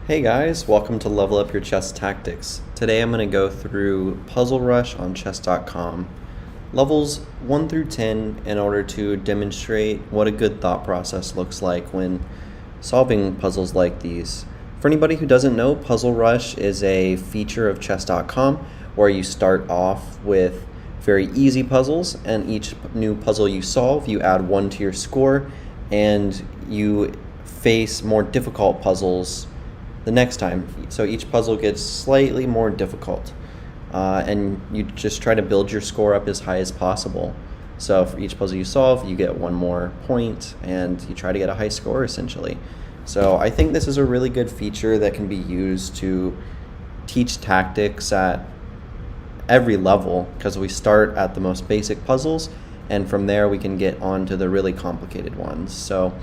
Hey guys, welcome to Level Up Your Chess Tactics. Today I'm going to go through Puzzle Rush on chess.com, levels 1 through 10, in order to demonstrate what a good thought process looks like when solving puzzles like these. For anybody who doesn't know, Puzzle Rush is a feature of chess.com where you start off with very easy puzzles, and each new puzzle you solve, you add 1 to your score, and you face more difficult puzzles the next time. So each puzzle gets slightly more difficult, and you just try to build your score up as high as possible. So for each puzzle you solve, you get 1 more point, and you try to get a high score essentially. So I think this is a really good feature that can be used to teach tactics at every level, because we start at the most basic puzzles, and from there we can get on to the really complicated ones. So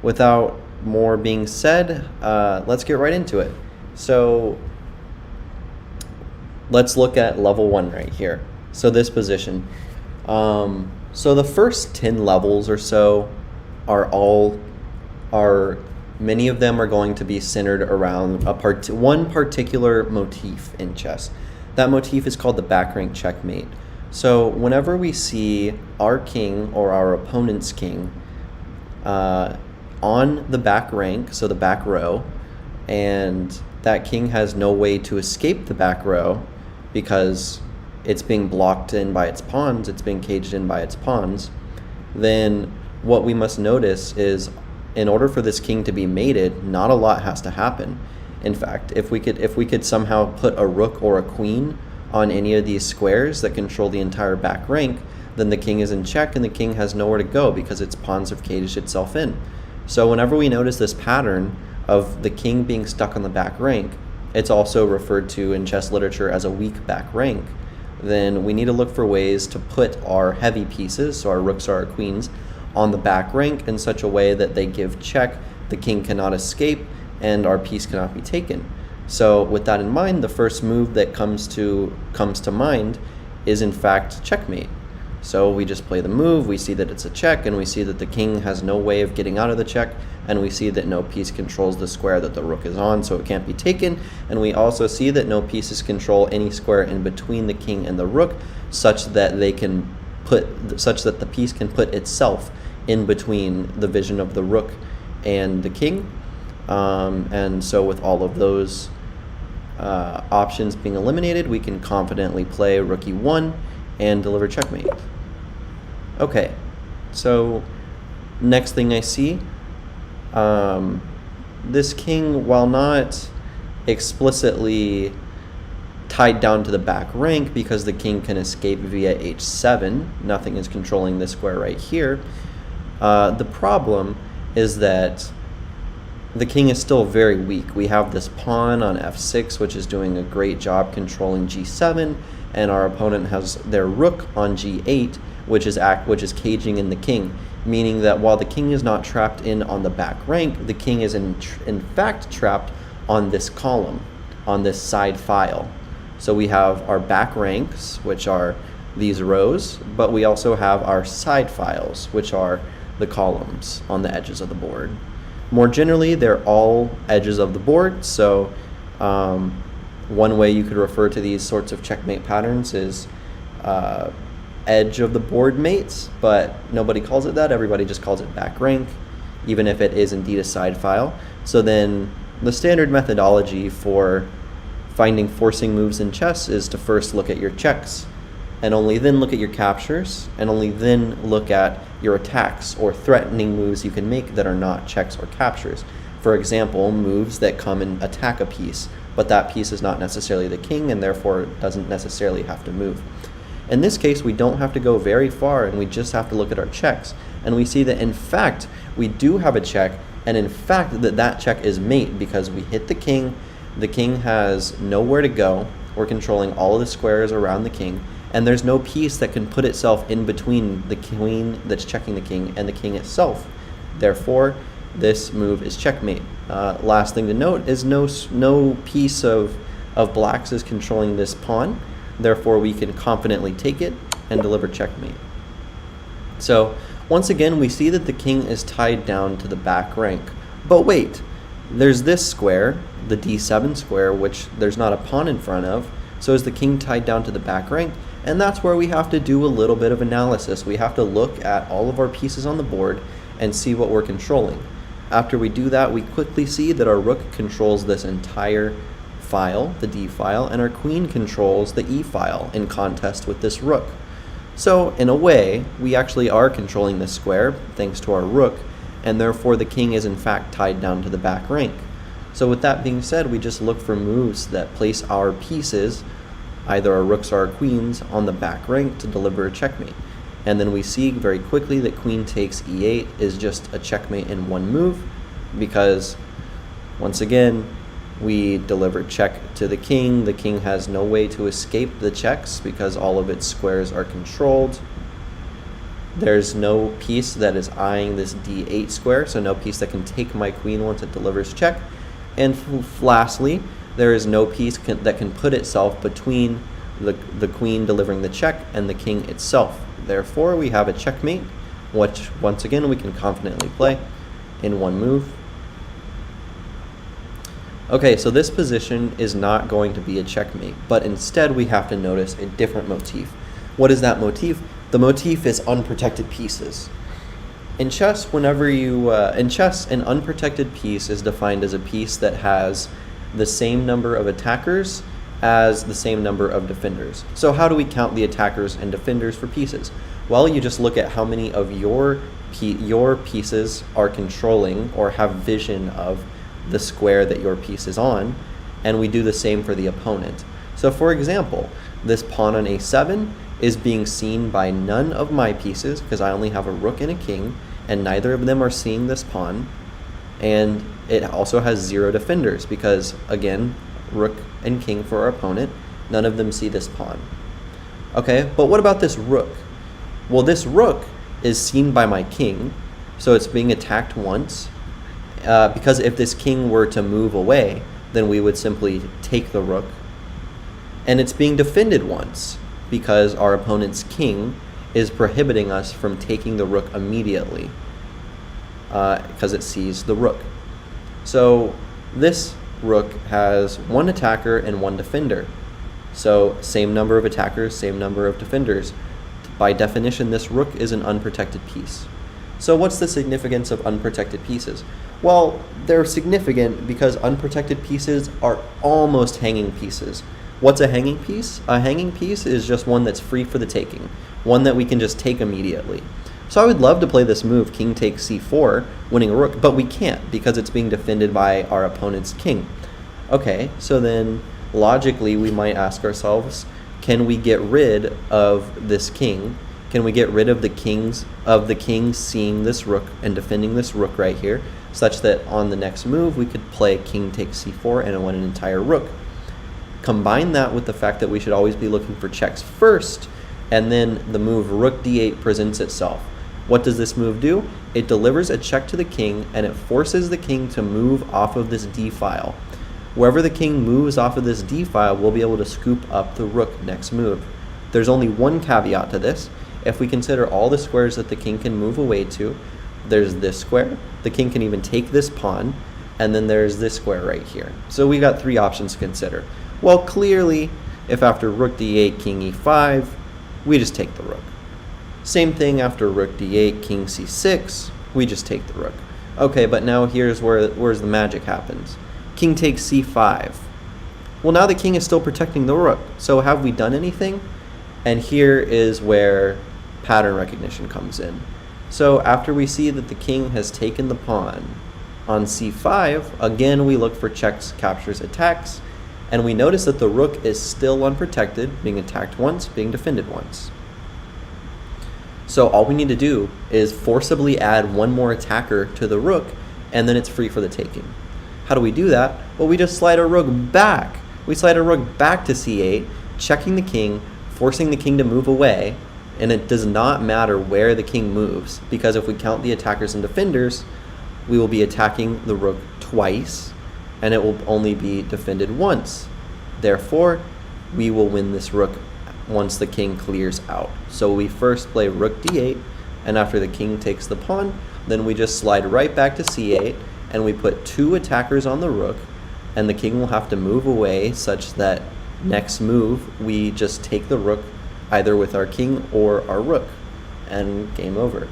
without more being said, let's get right into it. So let's look at level 1 right here. So this position. So the first 10 levels or so many of them are going to be centered around one particular motif in chess. That motif is called the back rank checkmate. So whenever we see our king or our opponent's king on the back rank, so the back row, and that king has no way to escape the back row because it's being blocked in by its pawns, it's being caged in by its pawns, then what we must notice is, in order for this king to be mated, not a lot has to happen. In fact, if we could somehow put a rook or a queen on any of these squares that control the entire back rank, then the king is in check and the king has nowhere to go because its pawns have caged itself in. So whenever we notice this pattern of the king being stuck on the back rank, it's also referred to in chess literature as a weak back rank, then we need to look for ways to put our heavy pieces, so our rooks or our queens, on the back rank in such a way that they give check, the king cannot escape, and our piece cannot be taken. So with that in mind, the first move that comes to mind is in fact checkmate. So we just play the move, we see that it's a check, and we see that the king has no way of getting out of the check, and we see that no piece controls the square that the rook is on, so it can't be taken, and we also see that no pieces control any square in between the king and the rook, such that the piece can put itself in between the vision of the rook and the king. And so with all of those options being eliminated, we can confidently play rook e1 and deliver checkmate. Okay, so next thing I see, this king, while not explicitly tied down to the back rank because the king can escape via h7, nothing is controlling this square right here, the problem is that the king is still very weak. We have this pawn on f6, which is doing a great job controlling g7, and our opponent has their rook on g8, which is caging in the king, meaning that while the king is not trapped in on the back rank, the king is in fact trapped on this column, on this side file. So we have our back ranks, which are these rows, but we also have our side files, which are the columns on the edges of the board. More generally, they're all edges of the board, so one way you could refer to these sorts of checkmate patterns is edge of the board mates, but nobody calls it that. Everybody just calls it back rank, even if it is indeed a side file. So then the standard methodology for finding forcing moves in chess is to first look at your checks, and only then look at your captures, and only then look at your attacks or threatening moves you can make that are not checks or captures. For example, moves that come and attack a piece, but that piece is not necessarily the king and therefore doesn't necessarily have to move. In this case, we don't have to go very far, and we just have to look at our checks, and we see that in fact we do have a check, and in fact that check is mate because we hit the king has nowhere to go, we're controlling all of the squares around the king, and there's no piece that can put itself in between the queen that's checking the king and the king itself. Therefore, this move is checkmate. Last thing to note is no piece of blacks is controlling this pawn. Therefore, we can confidently take it and deliver checkmate. So once again, we see that the king is tied down to the back rank. But wait, there's this square the d7 square, which there's not a pawn in front of. So is the king tied down to the back rank? And that's where we have to do a little bit of analysis. We have to look at all of our pieces on the board and see what we're controlling. After we do that, we quickly see that our rook controls this entire file, the d file, and our queen controls the e file in contest with this rook. So in a way, we actually are controlling this square thanks to our rook, and therefore the king is in fact tied down to the back rank. So with that being said, we just look for moves that place our pieces, either our rooks or our queens, on the back rank to deliver a checkmate. And then we see very quickly that queen takes e8 is just a checkmate in one move, because once again, we deliver check to the king. The king has no way to escape the checks because all of its squares are controlled. There's no piece that is eyeing this d8 square, so no piece that can take my queen once it delivers check. And lastly, there is no piece that can put itself between the queen delivering the check and the king itself. Therefore, we have a checkmate, which once again we can confidently play in one move. Okay, so this position is not going to be a checkmate, but instead we have to notice a different motif. What is that motif? The motif is unprotected pieces. In chess, an unprotected piece is defined as a piece that has the same number of attackers as the same number of defenders. So how do we count the attackers and defenders for pieces? Well, you just look at how many of your pieces are controlling or have vision of the square that your piece is on, and we do the same for the opponent. So for example, this pawn on a7 is being seen by none of my pieces because I only have a rook and a king, and neither of them are seeing this pawn. And it also has 0 defenders because, again, rook and king for our opponent, none of them see this pawn. Okay, but what about this rook? Well, this rook is seen by my king, so it's being attacked once, because if this king were to move away, then we would simply take the rook. And it's being defended once, because our opponent's king is prohibiting us from taking the rook immediately, because it sees the rook. So this rook has 1 attacker and 1 defender. So same number of attackers, same number of defenders. By definition, this rook is an unprotected piece. So what's the significance of unprotected pieces? Well, they're significant because unprotected pieces are almost hanging pieces. What's a hanging piece? A hanging piece is just one that's free for the taking, one that we can just take immediately. So I would love to play this move, king takes c4, winning a rook, but we can't because it's being defended by our opponent's king. Okay, so then logically we might ask ourselves, can we get rid of this king? Can we get rid of the king seeing this rook and defending this rook right here, such that on the next move we could play king takes c4 and win an entire rook? Combine that with the fact that we should always be looking for checks first, and then the move rook d8 presents itself. What does this move do? It delivers a check to the king, and it forces the king to move off of this d file. Wherever the king moves off of this d file, we'll be able to scoop up the rook next move. There's only one caveat to this. If we consider all the squares that the king can move away to, there's this square, the king can even take this pawn, and then there's this square right here. So we got 3 options to consider. Well, clearly, if after rook d8, king e5, we just take the rook. Same thing after rook d8, king c6, we just take the rook. Okay, but now here's where the magic happens. King takes c5. Well, now the king is still protecting the rook. So have we done anything? And here is where pattern recognition comes in. So after we see that the king has taken the pawn on c5, again we look for checks, captures, attacks, and we notice that the rook is still unprotected, being attacked once, being defended once. So all we need to do is forcibly add 1 more attacker to the rook, and then it's free for the taking. How do we do that? Well, we just slide our rook back. We slide our rook back to c8, checking the king, forcing the king to move away, and it does not matter where the king moves, because if we count the attackers and defenders, we will be attacking the rook twice, and it will only be defended once. Therefore, we will win this rook once the king clears out. So we first play rook d8, and after the king takes the pawn, then we just slide right back to c8, and we put 2 attackers on the rook, and the king will have to move away such that next move we just take the rook either with our king or our rook, and game over.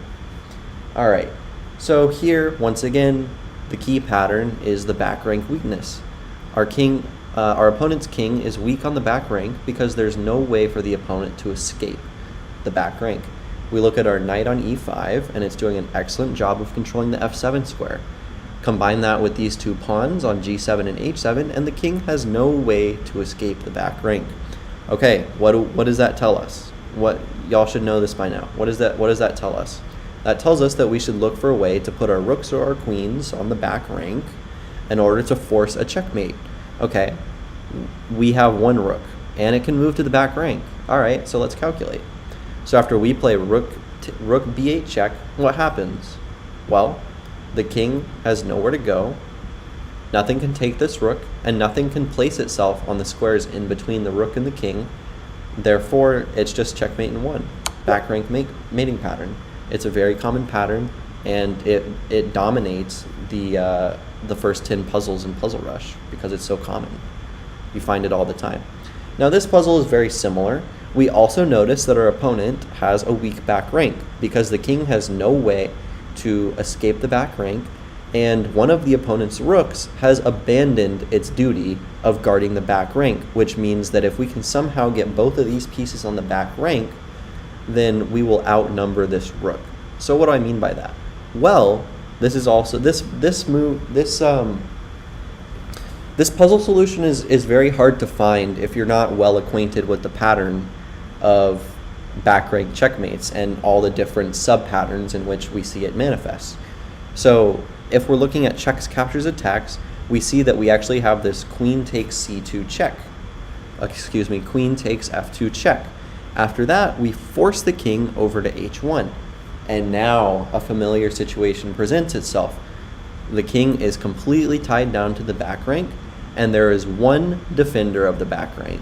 All right, so here once again the key pattern is the back rank weakness. Our opponent's king is weak on the back rank because there's no way for the opponent to escape the back rank. We look at our knight on e5, and it's doing an excellent job of controlling the f7 square. Combine that with these two pawns on g7 and h7, and the king has no way to escape the back rank. Okay, what does that tell us? What y'all should know this by now. What does that tell us? That tells us that we should look for a way to put our rooks or our queens on the back rank in order to force a checkmate. Okay, we have one rook, and it can move to the back rank. All right, so let's calculate. So after we play rook b8 check, what happens? Well, the king has nowhere to go, nothing can take this rook, and nothing can place itself on the squares in between the rook and the king. Therefore, it's just checkmate in one. Back rank mating pattern. It's a very common pattern, and it dominates the first 10 puzzles in Puzzle Rush because it's so common. You find it all the time. Now this puzzle is very similar. We also notice that our opponent has a weak back rank because the king has no way to escape the back rank, and one of the opponent's rooks has abandoned its duty of guarding the back rank, which means that if we can somehow get both of these pieces on the back rank, then we will outnumber this rook. So what do I mean by that? Well, this is also this puzzle solution is very hard to find if you're not well acquainted with the pattern of back rank checkmates and all the different sub patterns in which we see it manifest. So if we're looking at checks, captures, attacks, we see that we actually have this queen takes c2 check. Queen takes f2 check. After that, we force the king over to h1. And now a familiar situation presents itself. The king is completely tied down to the back rank, and there is one defender of the back rank.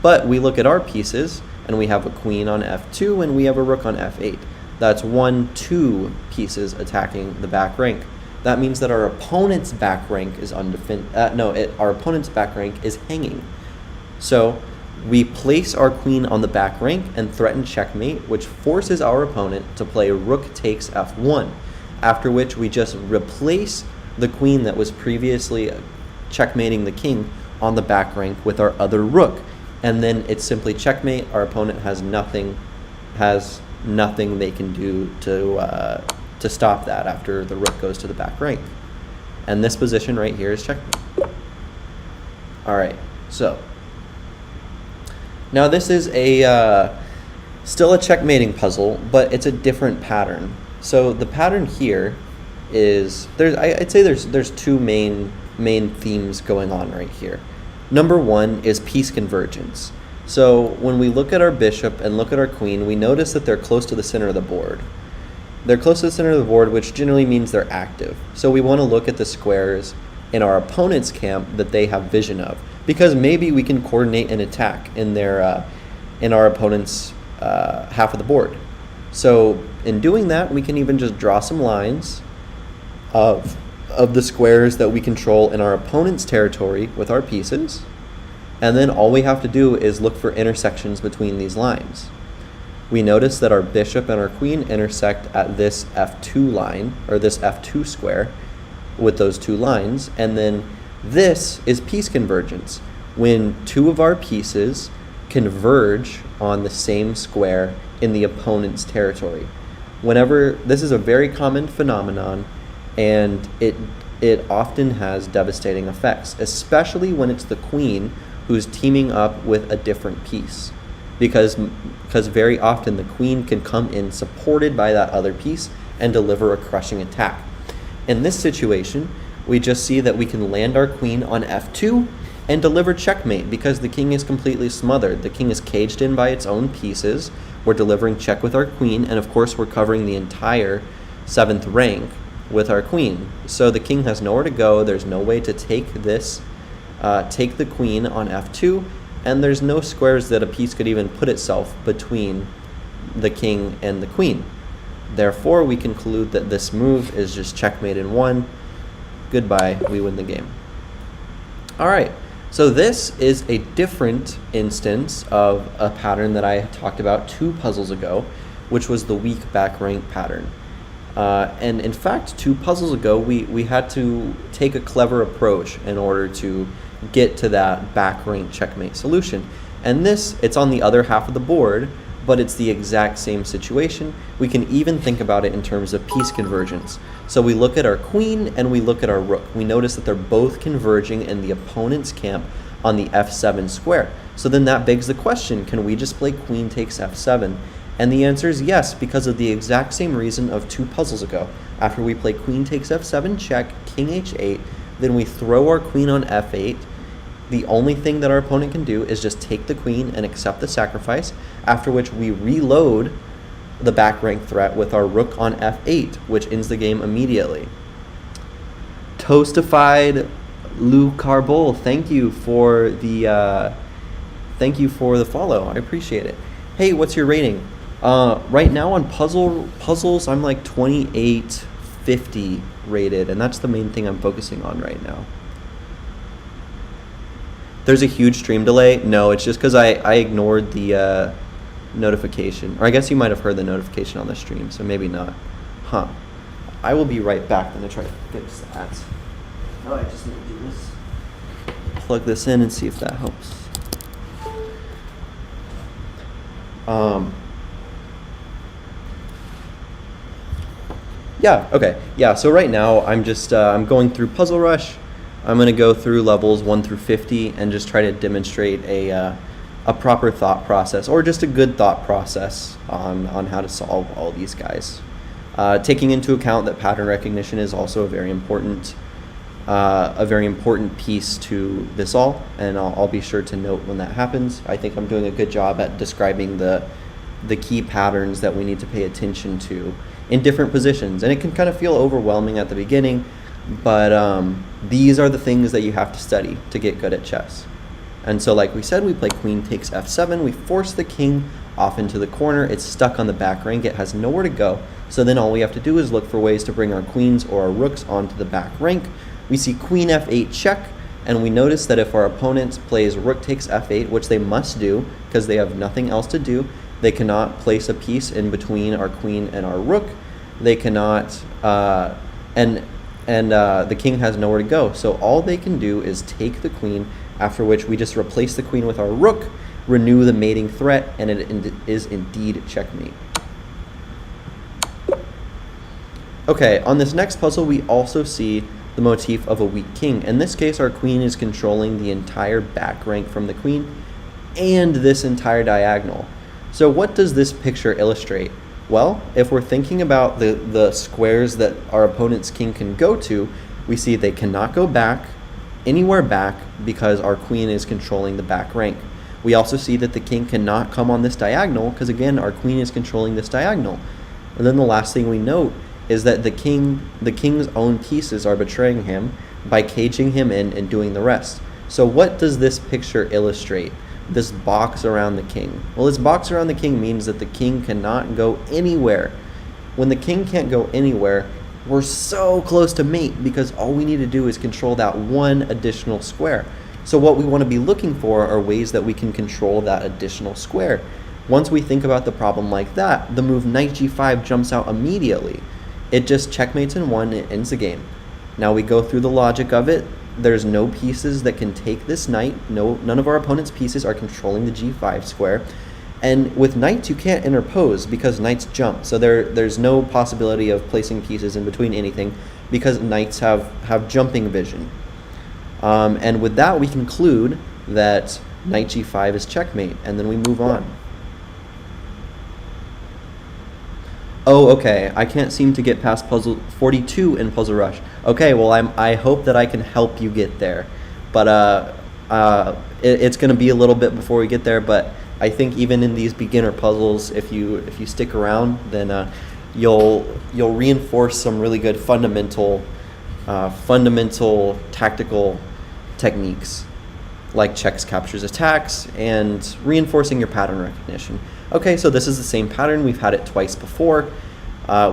But we look at our pieces, and we have a queen on f2, and we have a rook on f8. That's 2 pieces attacking the back rank. That means that our opponent's back rank is our opponent's back rank is hanging. So we place our queen on the back rank and threaten checkmate, which forces our opponent to play rook takes f1, after which we just replace the queen that was previously checkmating the king on the back rank with our other rook, and then it's simply checkmate. Our opponent has nothing they can do to stop that after the rook goes to the back rank. And this position right here is checkmate. All right, so now this is still a checkmating puzzle, but it's a different pattern. So the pattern here is I'd say there's two main themes going on right here. Number one is piece convergence. So when we look at our bishop and look at our queen, we notice that they're close to the center of the board. They're close to the center of the board, which generally means they're active. So we want to look at the squares in our opponent's camp that they have vision of, because maybe we can coordinate an attack in our opponent's half of the board. So in doing that, we can even just draw some lines of the squares that we control in our opponent's territory with our pieces, and then all we have to do is look for intersections between these lines. We notice that our bishop and our queen intersect at this f2 line, or this f2 square, with those two lines, and then this is piece convergence, when two of our pieces converge on the same square in the opponent's territory. This is a very common phenomenon, and it often has devastating effects, especially when it's the queen who's teaming up with a different piece, because very often the queen can come in supported by that other piece and deliver a crushing attack. In this situation, we just see that we can land our queen on f2 and deliver checkmate because the king is completely smothered. The king is caged in by its own pieces. We're delivering check with our queen, and of course we're covering the entire 7th rank with our queen. So the king has nowhere to go. There's no way to take the queen on f2, and there's no squares that a piece could even put itself between the king and the queen. Therefore, we conclude that this move is just checkmate in one. Goodbye, we win the game. All right, so this is a different instance of a pattern that I talked about 2 puzzles ago, which was the weak back rank pattern. And in fact, 2 puzzles ago, we had to take a clever approach in order to get to that back rank checkmate solution. And this, it's on the other half of the board, but it's the exact same situation. We can even think about it in terms of piece convergence. So we look at our queen and we look at our rook. We notice that they're both converging in the opponent's camp on the f7 square. So then that begs the question, can we just play queen takes f7? And the answer is yes, because of the exact same reason of 2 puzzles ago. After we play queen takes f7 check, king h8, then we throw our queen on f8. The only thing that our opponent can do is just take the queen and accept the sacrifice, after which we reload the back rank threat with our rook on f8, which ends the game immediately. Toastified Lou Carbol, thank you for the follow. I appreciate it. Hey, what's your rating? Right now on puzzles, I'm like 2850 rated, and that's the main thing I'm focusing on right now. There's a huge stream delay. No, it's just because I ignored the notification. Or I guess you might have heard the notification on the stream, so maybe not. Huh. I will be right back then to try to fix that. Oh, I just need to do this. Plug this in and see if that helps. Yeah, okay. Yeah, so right now I'm just I'm going through Puzzle Rush. I'm going to go through levels 1 through 50 and just try to demonstrate a proper thought process, or just a good thought process on how to solve all these guys. Taking into account that pattern recognition is also a very important piece to this all, and I'll be sure to note when that happens. I think I'm doing a good job at describing the key patterns that we need to pay attention to in different positions, and it can kind of feel overwhelming at the beginning, but these are the things that you have to study to get good at chess. And so like we said, we play queen takes f7, we force the king off into the corner, it's stuck on the back rank, it has nowhere to go, so then all we have to do is look for ways to bring our queens or our rooks onto the back rank. We see queen f8 check, and we notice that if our opponent plays rook takes f8, which they must do because they have nothing else to do, they cannot place a piece in between our queen and our rook, they cannot, and the king has nowhere to go. So all they can do is take the queen, after which we just replace the queen with our rook, renew the mating threat, and it is indeed checkmate. Okay, on this next puzzle, we also see the motif of a weak king. In this case, our queen is controlling the entire back rank from the queen and this entire diagonal. So what does this picture illustrate? Well, if we're thinking about the squares that our opponent's king can go to, we see they cannot go back, anywhere back, because our queen is controlling the back rank. We also see that the king cannot come on this diagonal, because again, our queen is controlling this diagonal. And then the last thing we note is that the king's own pieces are betraying him by caging him in and doing the rest. So what does this picture illustrate? This box around the king. Well, this box around the king means that the king cannot go anywhere. When the king can't go anywhere, we're so close to mate because all we need to do is control that one additional square. So what we want to be looking for are ways that we can control that additional square. Once we think about the problem like that, the move knight g5 jumps out immediately. It just checkmates in one, it ends the game. Now we go through the logic of it. There's no pieces that can take this knight. None of our opponent's pieces are controlling the g5 square. And with knights, you can't interpose because knights jump. So there's no possibility of placing pieces in between anything because knights have jumping vision. And with that, we conclude that knight g5 is checkmate, and then we move on. Oh, okay, I can't seem to get past puzzle 42 in Puzzle Rush. Okay, well, I hope that I can help you get there. But it's going to be a little bit before we get there, but I think even in these beginner puzzles, if you stick around, then you'll reinforce some really good fundamental tactical techniques like checks, captures, attacks, and reinforcing your pattern recognition. Okay, so this is the same pattern. We've had it twice before.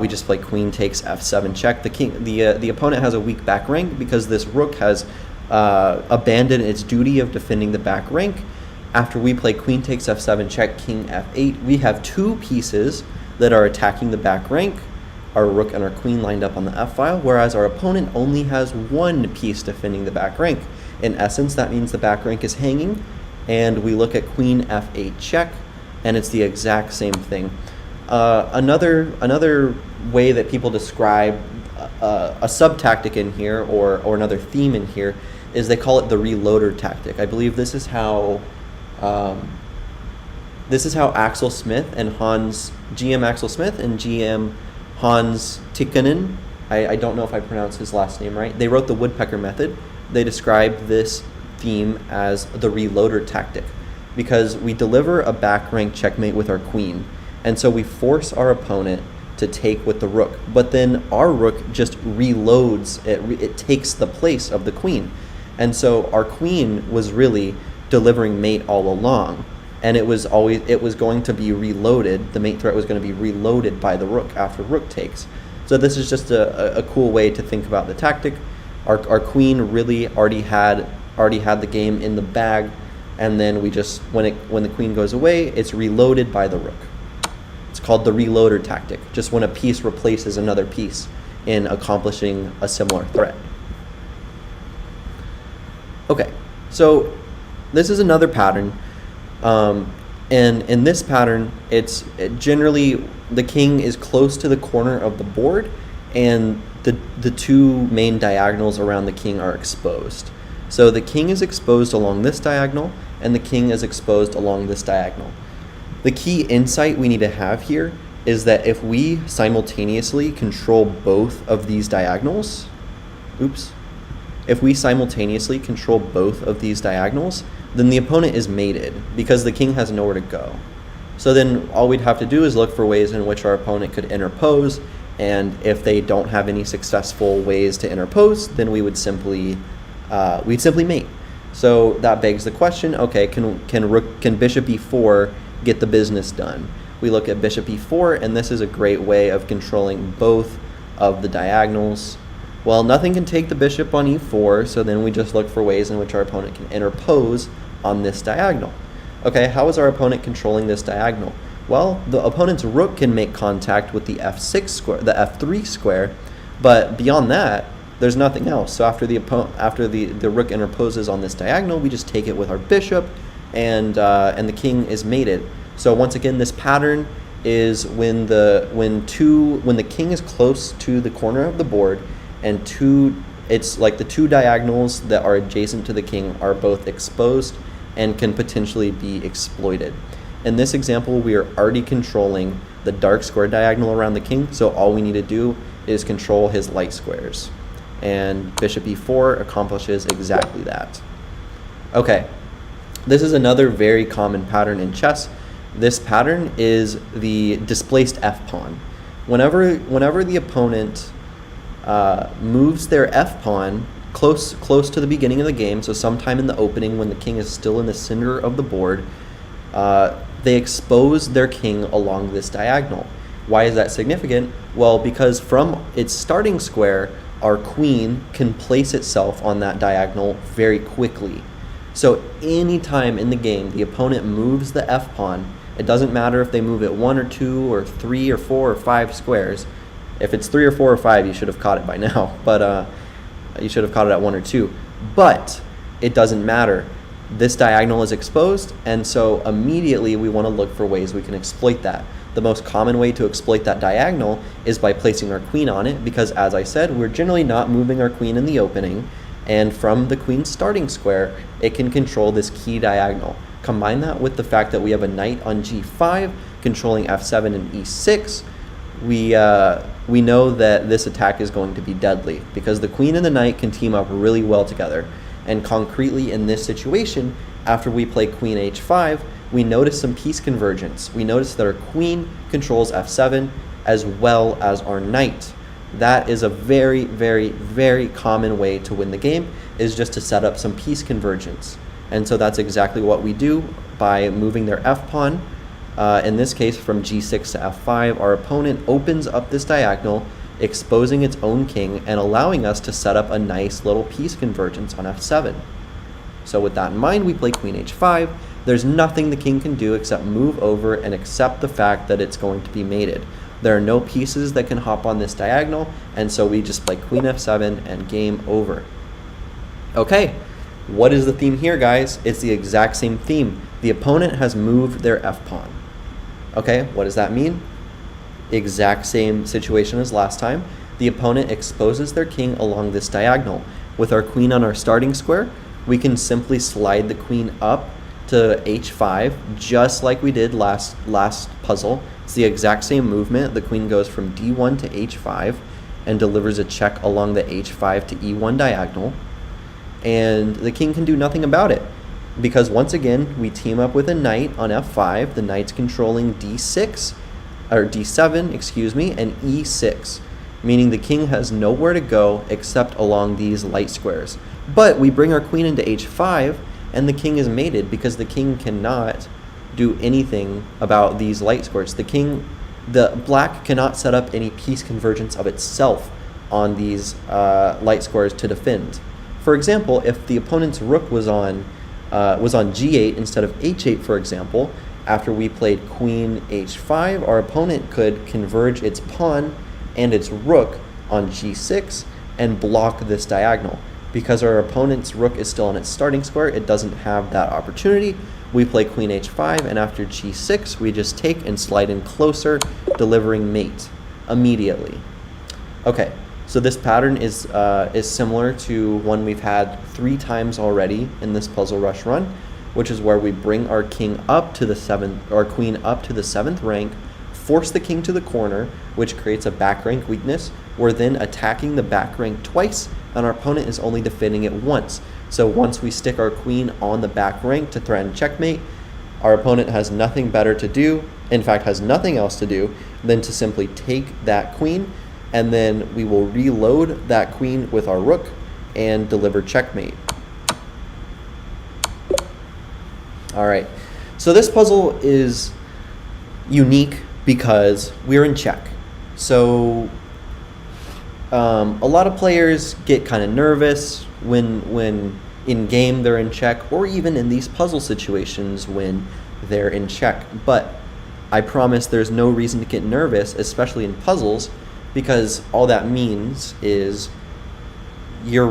We just play queen takes f7 check. The opponent has a weak back rank because this rook has abandon its duty of defending the back rank. After we play queen takes f7 check, king f8, we have two pieces that are attacking the back rank, our rook and our queen lined up on the f-file, whereas our opponent only has one piece defending the back rank. In essence, that means the back rank is hanging, and we look at queen f8 check, and it's the exact same thing. Another way that people describe a sub-tactic in here, or another theme in here, is they call it the reloader tactic. I believe this is how Axel Smith and GM Axel Smith and GM Hans Tikkanen, I don't know if I pronounced his last name right, they wrote the woodpecker method. They described this theme as the reloader tactic, because we deliver a back rank checkmate with our queen, and so we force our opponent to take with the rook, but then our rook just reloads, it takes the place of the queen. And so our queen was really delivering mate all along, and it was going to be reloaded. The mate threat was going to be reloaded by the rook after rook takes. So this is just a cool way to think about the tactic. Our queen really already had the game in the bag, and then we just, when the queen goes away, it's reloaded by the rook. It's called the reloader tactic, just when a piece replaces another piece in accomplishing a similar threat. Okay, so this is another pattern, and in this pattern, generally the king is close to the corner of the board, and the two main diagonals around the king are exposed. So the king is exposed along this diagonal, and the king is exposed along this diagonal. The key insight we need to have here is that if we simultaneously control both of these diagonals, then the opponent is mated, because the king has nowhere to go. So then all we'd have to do is look for ways in which our opponent could interpose, and if they don't have any successful ways to interpose, then we'd simply mate. So that begs the question, okay, can bishop e4 get the business done? We look at bishop e4, and this is a great way of controlling both of the diagonals. Well, nothing can take the bishop on e4, so then we just look for ways in which our opponent can interpose on this diagonal. Okay, how is our opponent controlling this diagonal? Well, the opponent's rook can make contact with the f6 square, the f3 square, but beyond that, there's nothing else. So after the rook interposes on this diagonal, we just take it with our bishop, and the king is mated. So once again, this pattern is when the king is close to the corner of the board, and it's like the two diagonals that are adjacent to the king are both exposed and can potentially be exploited. In this example, we are already controlling the dark square diagonal around the king, so all we need to do is control his light squares. And bishop e4 accomplishes exactly that. Okay, this is another very common pattern in chess. This pattern is the displaced f-pawn. Whenever the opponent moves their f-pawn close to the beginning of the game, so sometime in the opening when the king is still in the center of the board, they expose their king along this diagonal. Why is that significant? Well, because from its starting square, our queen can place itself on that diagonal very quickly. So anytime in the game the opponent moves the f-pawn, it doesn't matter if they move it 1 or 2 or 3 or 4 or 5 squares. If it's 3 or 4 or 5, you should have caught it by now, but you should have caught it at 1 or 2. But it doesn't matter. This diagonal is exposed, and so immediately we want to look for ways we can exploit that. The most common way to exploit that diagonal is by placing our queen on it, because as I said, we're generally not moving our queen in the opening, and from the queen's starting square, it can control this key diagonal. Combine that with the fact that we have a knight on g5 controlling f7 and e6, we know that this attack is going to be deadly, because the queen and the knight can team up really well together. And concretely in this situation, after we play queen h5, we notice some piece convergence. We notice that our queen controls f7 as well as our knight. That is a very, very, very common way to win the game, is just to set up some piece convergence. And so that's exactly what we do by moving their f-pawn. In this case, from g6 to f5, our opponent opens up this diagonal, exposing its own king and allowing us to set up a nice little piece convergence on f7. So with that in mind, we play queen h5. There's nothing the king can do except move over and accept the fact that it's going to be mated. There are no pieces that can hop on this diagonal, and so we just play queen f7 and game over. Okay, what is the theme here, guys? It's the exact same theme. The opponent has moved their f-pawn. Okay, what does that mean? Exact same situation as last time. The opponent exposes their king along this diagonal. With our queen on our starting square, we can simply slide the queen up to h5, just like we did last puzzle. It's the exact same movement. The queen goes from d1 to h5 and delivers a check along the h5 to e1 diagonal. And the king can do nothing about it, because once again, we team up with a knight on f5. The knight's controlling d6, or d7, excuse me, and e6, meaning the king has nowhere to go except along these light squares. But we bring our queen into h5, and the king is mated because the king cannot do anything about these light squares. The black cannot set up any piece convergence of itself on these light squares to defend. For example, if the opponent's rook was on g8 instead of h8, for example, after we played queen h5, our opponent could converge its pawn and its rook on g6 and block this diagonal. Because our opponent's rook is still on its starting square, it doesn't have that opportunity. We play queen h5, and after g6, we just take and slide in closer, delivering mate immediately. Okay, so this pattern is similar to one we've had 3 times already in this Puzzle Rush run, which is where we bring our king up to the 7th, or queen up to the 7th rank, force the king to the corner, which creates a back rank weakness. We're then attacking the back rank twice, and our opponent is only defending it once. So once we stick our queen on the back rank to threaten checkmate, our opponent has nothing better to do, in fact has nothing else to do, than to simply take that queen, and then we will reload that queen with our rook and deliver checkmate. Alright, so this puzzle is unique because we're in check. So a lot of players get kind of nervous when in game they're in check, or even in these puzzle situations when they're in check. But I promise there's no reason to get nervous, especially in puzzles, because all that means is your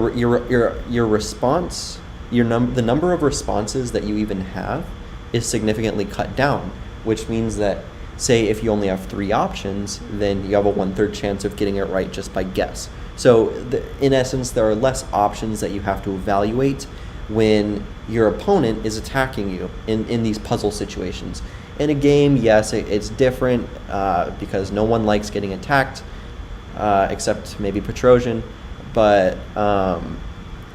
response, the number of responses that you even have is significantly cut down, which means that, say if you only have 3 options, then you have a 1/3 chance of getting it right just by guess. So in essence, there are less options that you have to evaluate when your opponent is attacking you in these puzzle situations. In a game, yes, it's different because no one likes getting attacked except maybe Petrosian, but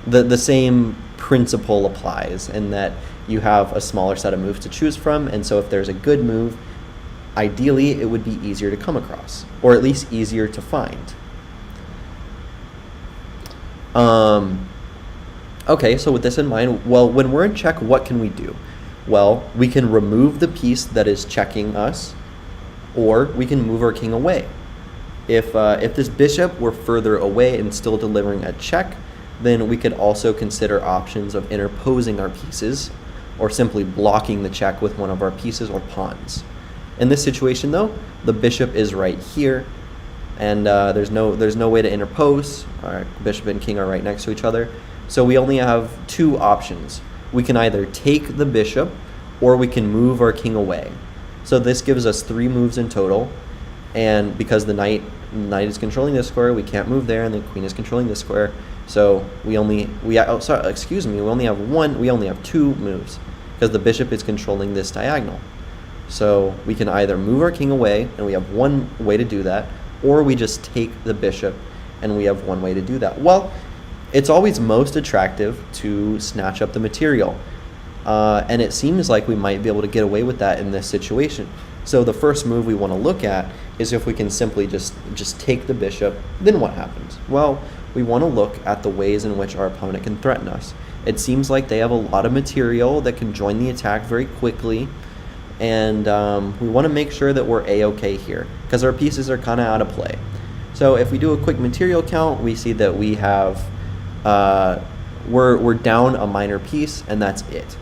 the same principle applies in that you have a smaller set of moves to choose from, and so if there's a good move, ideally it would be easier to come across, or at least easier to find. Okay, so with this in mind, well, when we're in check, what can we do? Well, we can remove the piece that is checking us, or we can move our king away. If this bishop were further away and still delivering a check, then we could also consider options of interposing our pieces, or simply blocking the check with one of our pieces or pawns. In this situation, though, the bishop is right here, and there's no way to interpose. Our bishop and king are right next to each other, so we only have 2 options. We can either take the bishop, or we can move our king away. So this gives us 3 moves in total, and because the knight is controlling this square, we can't move there, and the queen is controlling this square. So we only have 2 moves because the bishop is controlling this diagonal. So we can either move our king away, and we have 1 way to do that, or we just take the bishop, and we have 1 way to do that. Well, it's always most attractive to snatch up the material, and it seems like we might be able to get away with that in this situation. So the first move we want to look at is if we can simply just take the bishop, then what happens? Well, we want to look at the ways in which our opponent can threaten us. It seems like they have a lot of material that can join the attack very quickly, and we want to make sure that we're A-okay here, because our pieces are kind of out of play. So if we do a quick material count, we see that we have, we're down a minor piece, and that's it.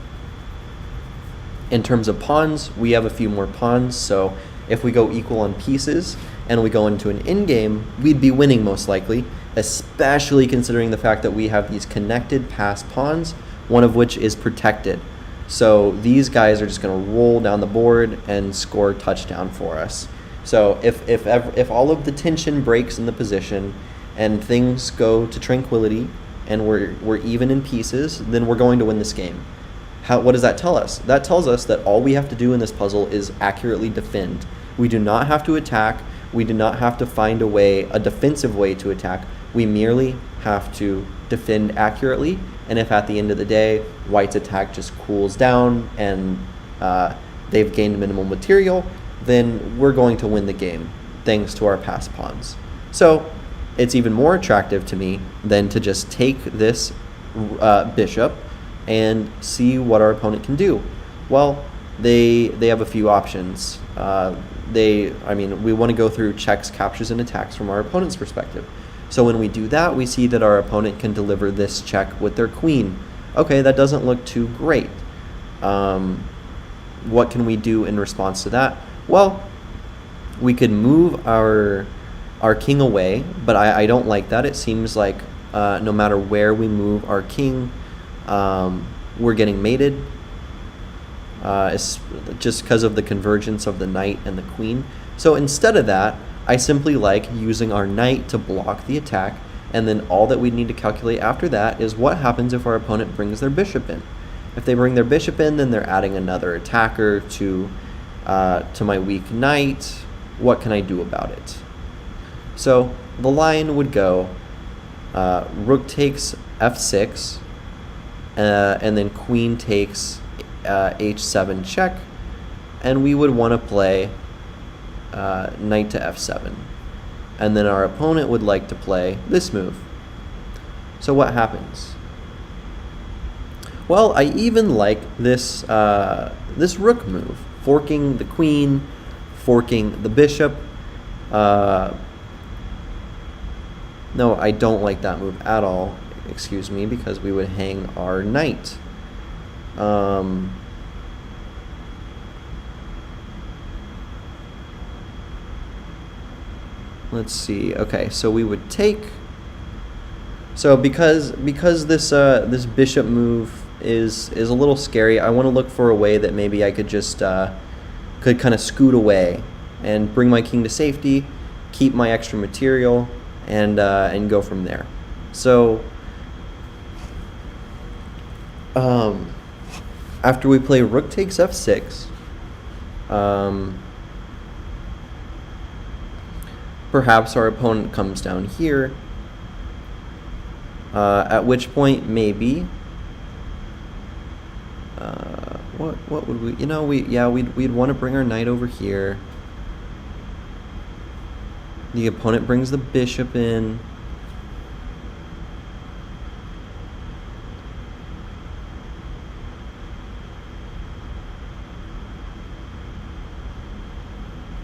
In terms of pawns, we have a few more pawns, so if we go equal on pieces and we go into an endgame, we'd be winning most likely, especially considering the fact that we have these connected pass pawns, one of which is protected. So these guys are just going to roll down the board and score a touchdown for us. So if all of the tension breaks in the position and things go to tranquility and we're even in pieces, then we're going to win this game. What does that tell us? That tells us that all we have to do in this puzzle is accurately defend. We do not have to attack. We do not have to find a defensive way to attack. We merely have to defend accurately, and if at the end of the day, White's attack just cools down and they've gained minimal material, then we're going to win the game, thanks to our pass pawns. So it's even more attractive to me than to just take this bishop and see what our opponent can do. Well, they have a few options. We want to go through checks, captures, and attacks from our opponent's perspective. So when we do that, we see that our opponent can deliver this check with their queen. Okay, that doesn't look too great. What can we do in response to that? Well, we could move our king away, but I don't like that. It seems like no matter where we move our king, we're getting mated. It's just because of the convergence of the knight and the queen. So instead of that, I simply like using our knight to block the attack, and then all that we need to calculate after that is what happens if our opponent brings their bishop in. If they bring their bishop in, then they're adding another attacker to my weak knight. What can I do about it? So the line would go rook takes f6, and then queen takes h7 check, and we would want to play knight to f7, and then our opponent would like to play this move. So what happens? Well, I even like this this rook move, forking the queen, forking the bishop. No, I don't like that move at all. Excuse me, because we would hang our knight. Let's see. Okay, so we would take. So because this bishop move is a little scary, I want to look for a way that maybe I could just could kind of scoot away and bring my king to safety, keep my extra material, and go from there. So after we play rook takes f6, perhaps our opponent comes down here, at which point maybe what would we, we'd want to bring our knight over here. The opponent brings the bishop in.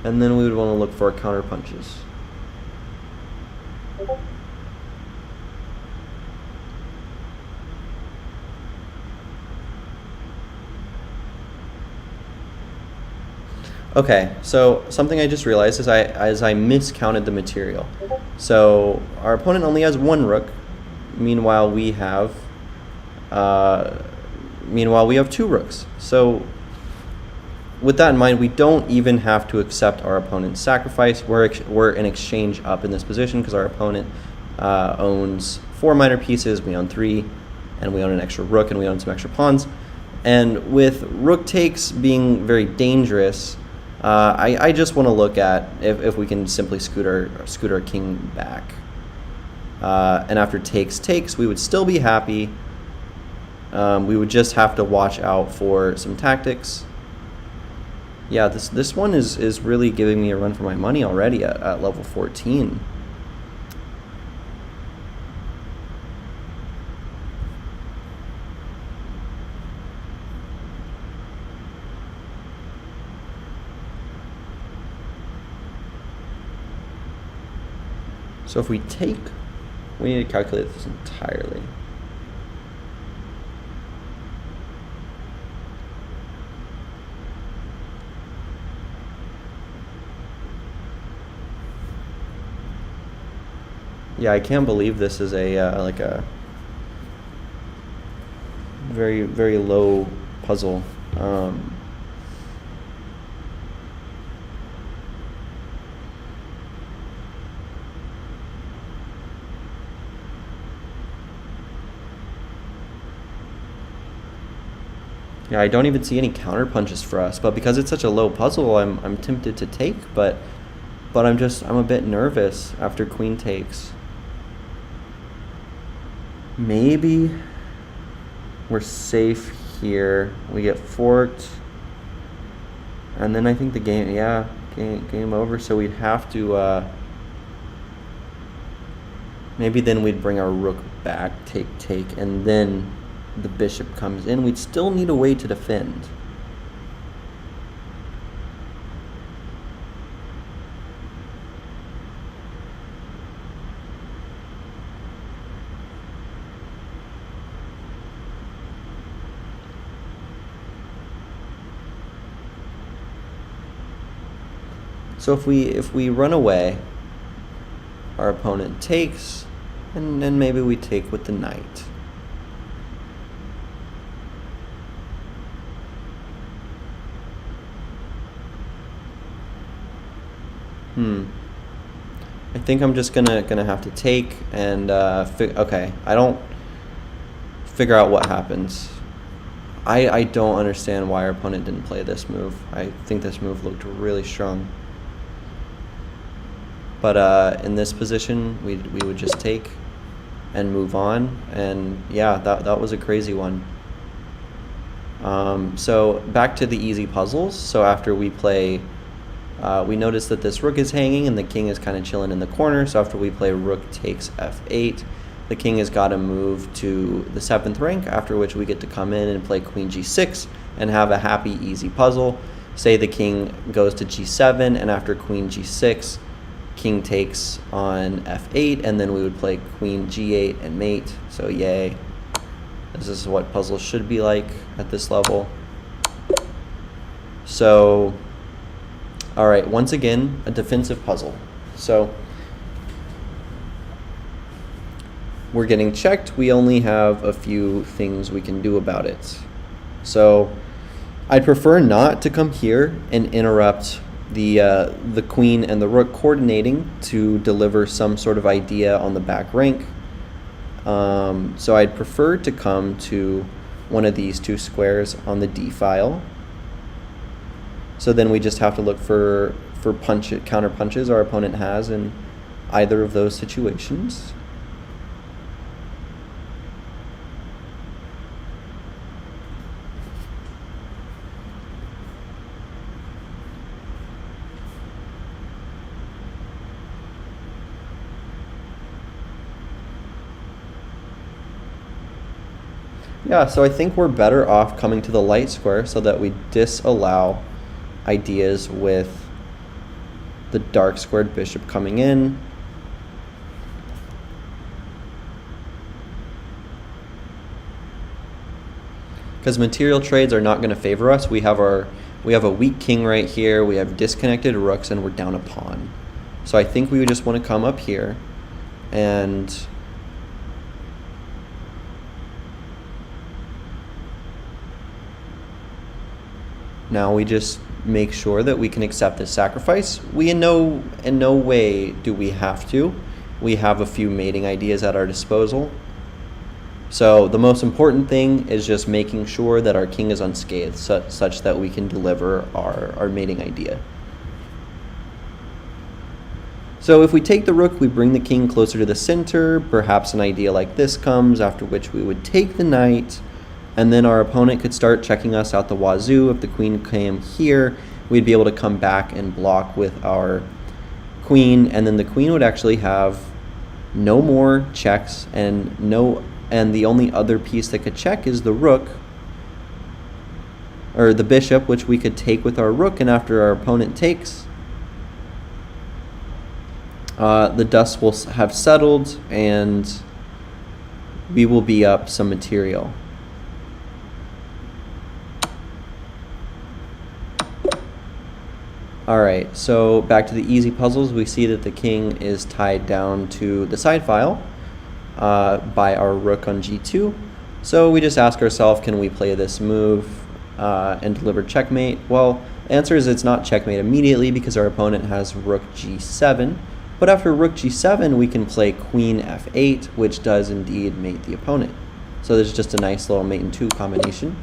And then we would want to look for counter punches. Okay, so something I just realized is I miscounted the material. So our opponent only has one rook. Meanwhile, we have two rooks. So with that in mind, we don't even have to accept our opponent's sacrifice. We're in exchange up in this position because our opponent owns 4 minor pieces, we own 3, and we own an extra rook, and we own some extra pawns. And with rook takes being very dangerous, I just want to look at if we can simply scoot our king back. And after takes, we would still be happy. We would just have to watch out for some tactics. Yeah, this one is really giving me a run for my money already at level 14. So if we take, we need to calculate this entirely. Yeah, I can't believe this is a like a very, very low puzzle. Yeah, I don't even see any counter punches for us, but because it's such a low puzzle, I'm tempted to take, but I'm a bit nervous after queen takes. Maybe we're safe here. We get forked, and then I think the game, yeah, game over. So we'd have to maybe then we'd bring our rook back, take, and then the bishop comes in. We'd still need a way to defend. So if we run away, our opponent takes, and then maybe we take with the knight. I think I'm just gonna have to take and okay. I don't figure out what happens. I don't understand why our opponent didn't play this move. I think this move looked really strong. But in this position, we would just take and move on. And yeah, that was a crazy one. So back to the easy puzzles. So after we play, we notice that this rook is hanging and the king is kind of chilling in the corner. So after we play rook takes f8, the king has got to move to the 7th rank, after which we get to come in and play queen g6 and have a happy, easy puzzle. Say the king goes to g7, and after queen g6, king takes on f8, and then we would play queen g8 and mate. So yay. This is what puzzles should be like at this level. So, all right, once again, a defensive puzzle. So we're getting checked. We only have a few things we can do about it. So I'd prefer not to come here and interrupt the queen and the rook coordinating to deliver some sort of idea on the back rank. So I'd prefer to come to one of these two squares on the d file. So then we just have to look for counter punches our opponent has in either of those situations. Yeah, so I think we're better off coming to the light square so that we disallow ideas with the dark squared bishop coming in. Because material trades are not going to favor us. We have a weak king right here, we have disconnected rooks, and we're down a pawn. So I think we would just want to come up here and now we just make sure that we can accept this sacrifice. We in no way do we have to. We have a few mating ideas at our disposal. So the most important thing is just making sure that our king is unscathed, such that we can deliver our mating idea. So if we take the rook, we bring the king closer to the center. Perhaps an idea like this comes, after which we would take the knight, and then our opponent could start checking us out the wazoo. If the queen came here, we'd be able to come back and block with our queen, and then the queen would actually have no more checks, and the only other piece that could check is the rook, or the bishop, which we could take with our rook, and after our opponent takes, The dust will have settled, and we will be up some material. Alright, so back to the easy puzzles. We see that the king is tied down to the side file by our rook on g2. So we just ask ourselves, can we play this move and deliver checkmate? Well, the answer is it's not checkmate immediately because our opponent has rook g7. But after rook g7, we can play queen f8, which does indeed mate the opponent. So there's just a nice little mate and 2 combination.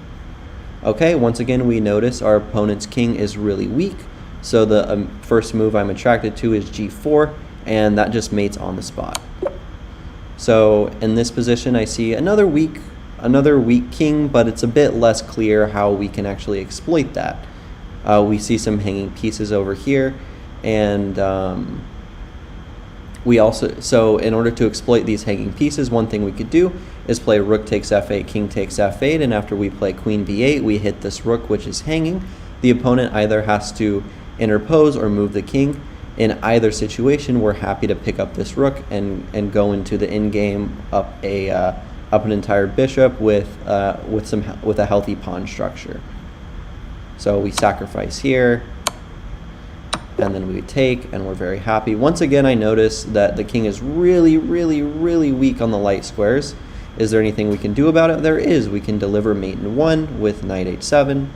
Okay, once again, we notice our opponent's king is really weak. So the first move I'm attracted to is g4, and that just mates on the spot. So in this position, I see another weak king, but it's a bit less clear how we can actually exploit that. We see some hanging pieces over here, and so in order to exploit these hanging pieces, one thing we could do is play rook takes f8, king takes f8, and after we play queen b8, we hit this rook which is hanging. The opponent either has to interpose or move the king. In either situation, we're happy to pick up this rook and go into the in-game up an entire bishop with a healthy pawn structure. So we sacrifice here, and then we take, and we're very happy. Once again, I notice that the king is really, really, really weak on the light squares. Is there anything we can do about it? There is. We can deliver mate in 1 with knight h7.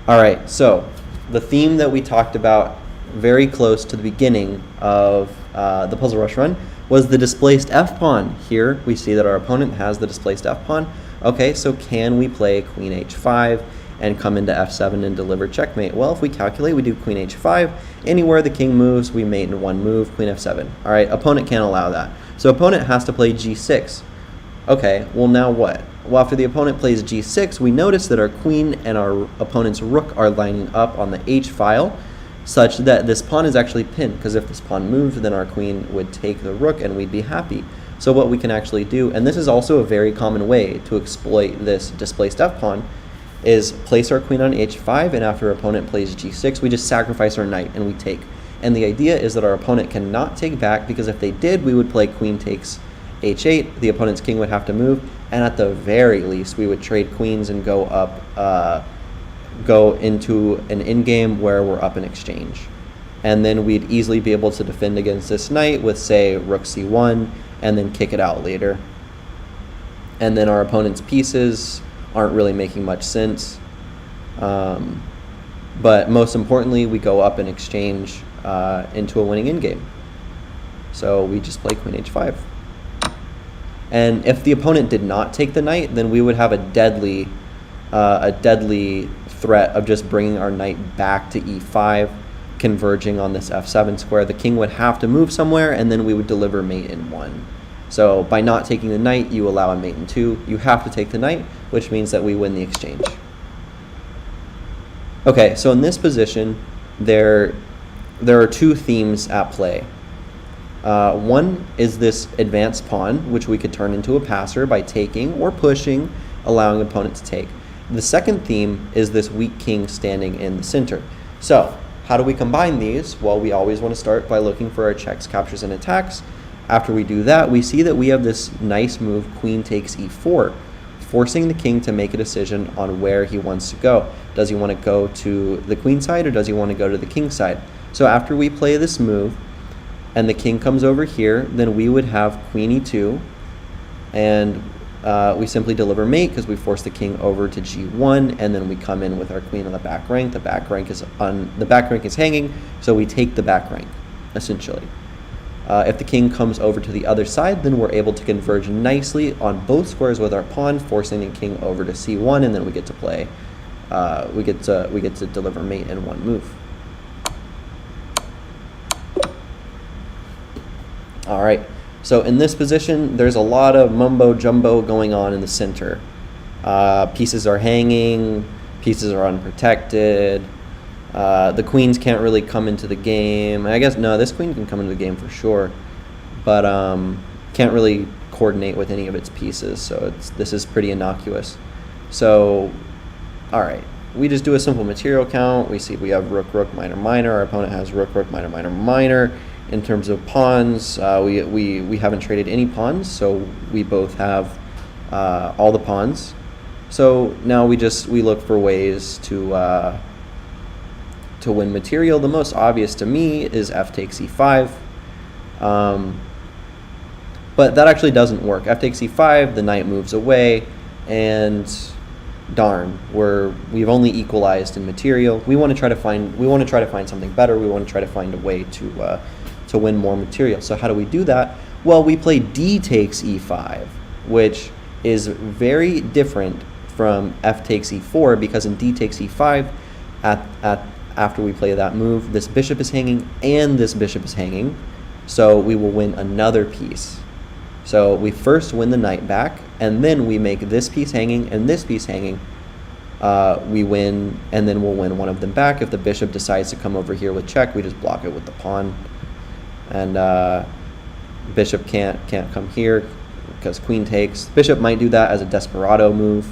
All right, so the theme that we talked about very close to the beginning of the Puzzle Rush run was the displaced f-pawn. Here we see that our opponent has the displaced f-pawn. Okay, so can we play queen h5 and come into f7 and deliver checkmate? Well, if we calculate, we do queen h5. Anywhere the king moves, we mate in 1 move, queen f7. All right, opponent can't allow that. So opponent has to play g6. Okay, well now what? Well, after the opponent plays g6, we notice that our queen and our opponent's rook are lining up on the h file, such that this pawn is actually pinned, because if this pawn moved, then our queen would take the rook and we'd be happy. So what we can actually do, and this is also a very common way to exploit this displaced f-pawn, is place our queen on h5, and after our opponent plays g6, we just sacrifice our knight and we take. And the idea is that our opponent cannot take back, because if they did, we would play queen takes h8, the opponent's king would have to move, and at the very least, we would trade queens and go into an in-game where we're up in exchange. And then we'd easily be able to defend against this knight with, say, rook c1, and then kick it out later. And then our opponent's pieces aren't really making much sense. But most importantly, we go up in exchange into a winning in-game. So we just play queen h5. And if the opponent did not take the knight, then we would have a deadly threat of just bringing our knight back to e5, converging on this f7 square. The king would have to move somewhere, and then we would deliver mate in 1. So by not taking the knight, you allow a mate in 2. You have to take the knight, which means that we win the exchange. Okay, so in this position, there are 2 themes at play. One is this advanced pawn, which we could turn into a passer by taking or pushing, allowing opponent to take. The second theme is this weak king standing in the center. So how do we combine these? Well, we always want to start by looking for our checks, captures, and attacks. After we do that, we see that we have this nice move, queen takes e4, forcing the king to make a decision on where he wants to go. Does he want to go to the queen side, or does he want to go to the king side? So after we play this move, and the king comes over here, then we would have queen e2, and we simply deliver mate because we force the king over to g1, and then we come in with our queen on the back rank. The back rank is hanging, so we take the back rank, essentially. If the king comes over to the other side, then we're able to converge nicely on both squares with our pawn, forcing the king over to c1, and then we get to play. We get to deliver mate in 1 move. All right, so in this position, there's a lot of mumbo jumbo going on in the center. Pieces are hanging, pieces are unprotected. The queens can't really come into the game. I guess, no, this queen can come into the game for sure, but can't really coordinate with any of its pieces, so this is pretty innocuous. So, all right, we just do a simple material count. We see we have rook, rook, minor, minor. Our opponent has rook, rook, minor, minor, minor. In terms of pawns, we haven't traded any pawns, so we both have all the pawns. So now we look for ways to win material. The most obvious to me is f takes e5. But that actually doesn't work. F takes e5, the knight moves away, and darn, we've only equalized in material. We want to try to find something better. We want to try to find a way to win more material. So how do we do that? Well, we play d takes e5, which is very different from f takes e4, because in d takes e5, after we play that move, this bishop is hanging and this bishop is hanging, so we will win another piece. So we first win the knight back, and then we make this piece hanging and this piece hanging. We win, and then we'll win one of them back. If the bishop decides to come over here with check, we just block it with the pawn, and bishop can't come here because queen takes. Bishop might do that as a desperado move,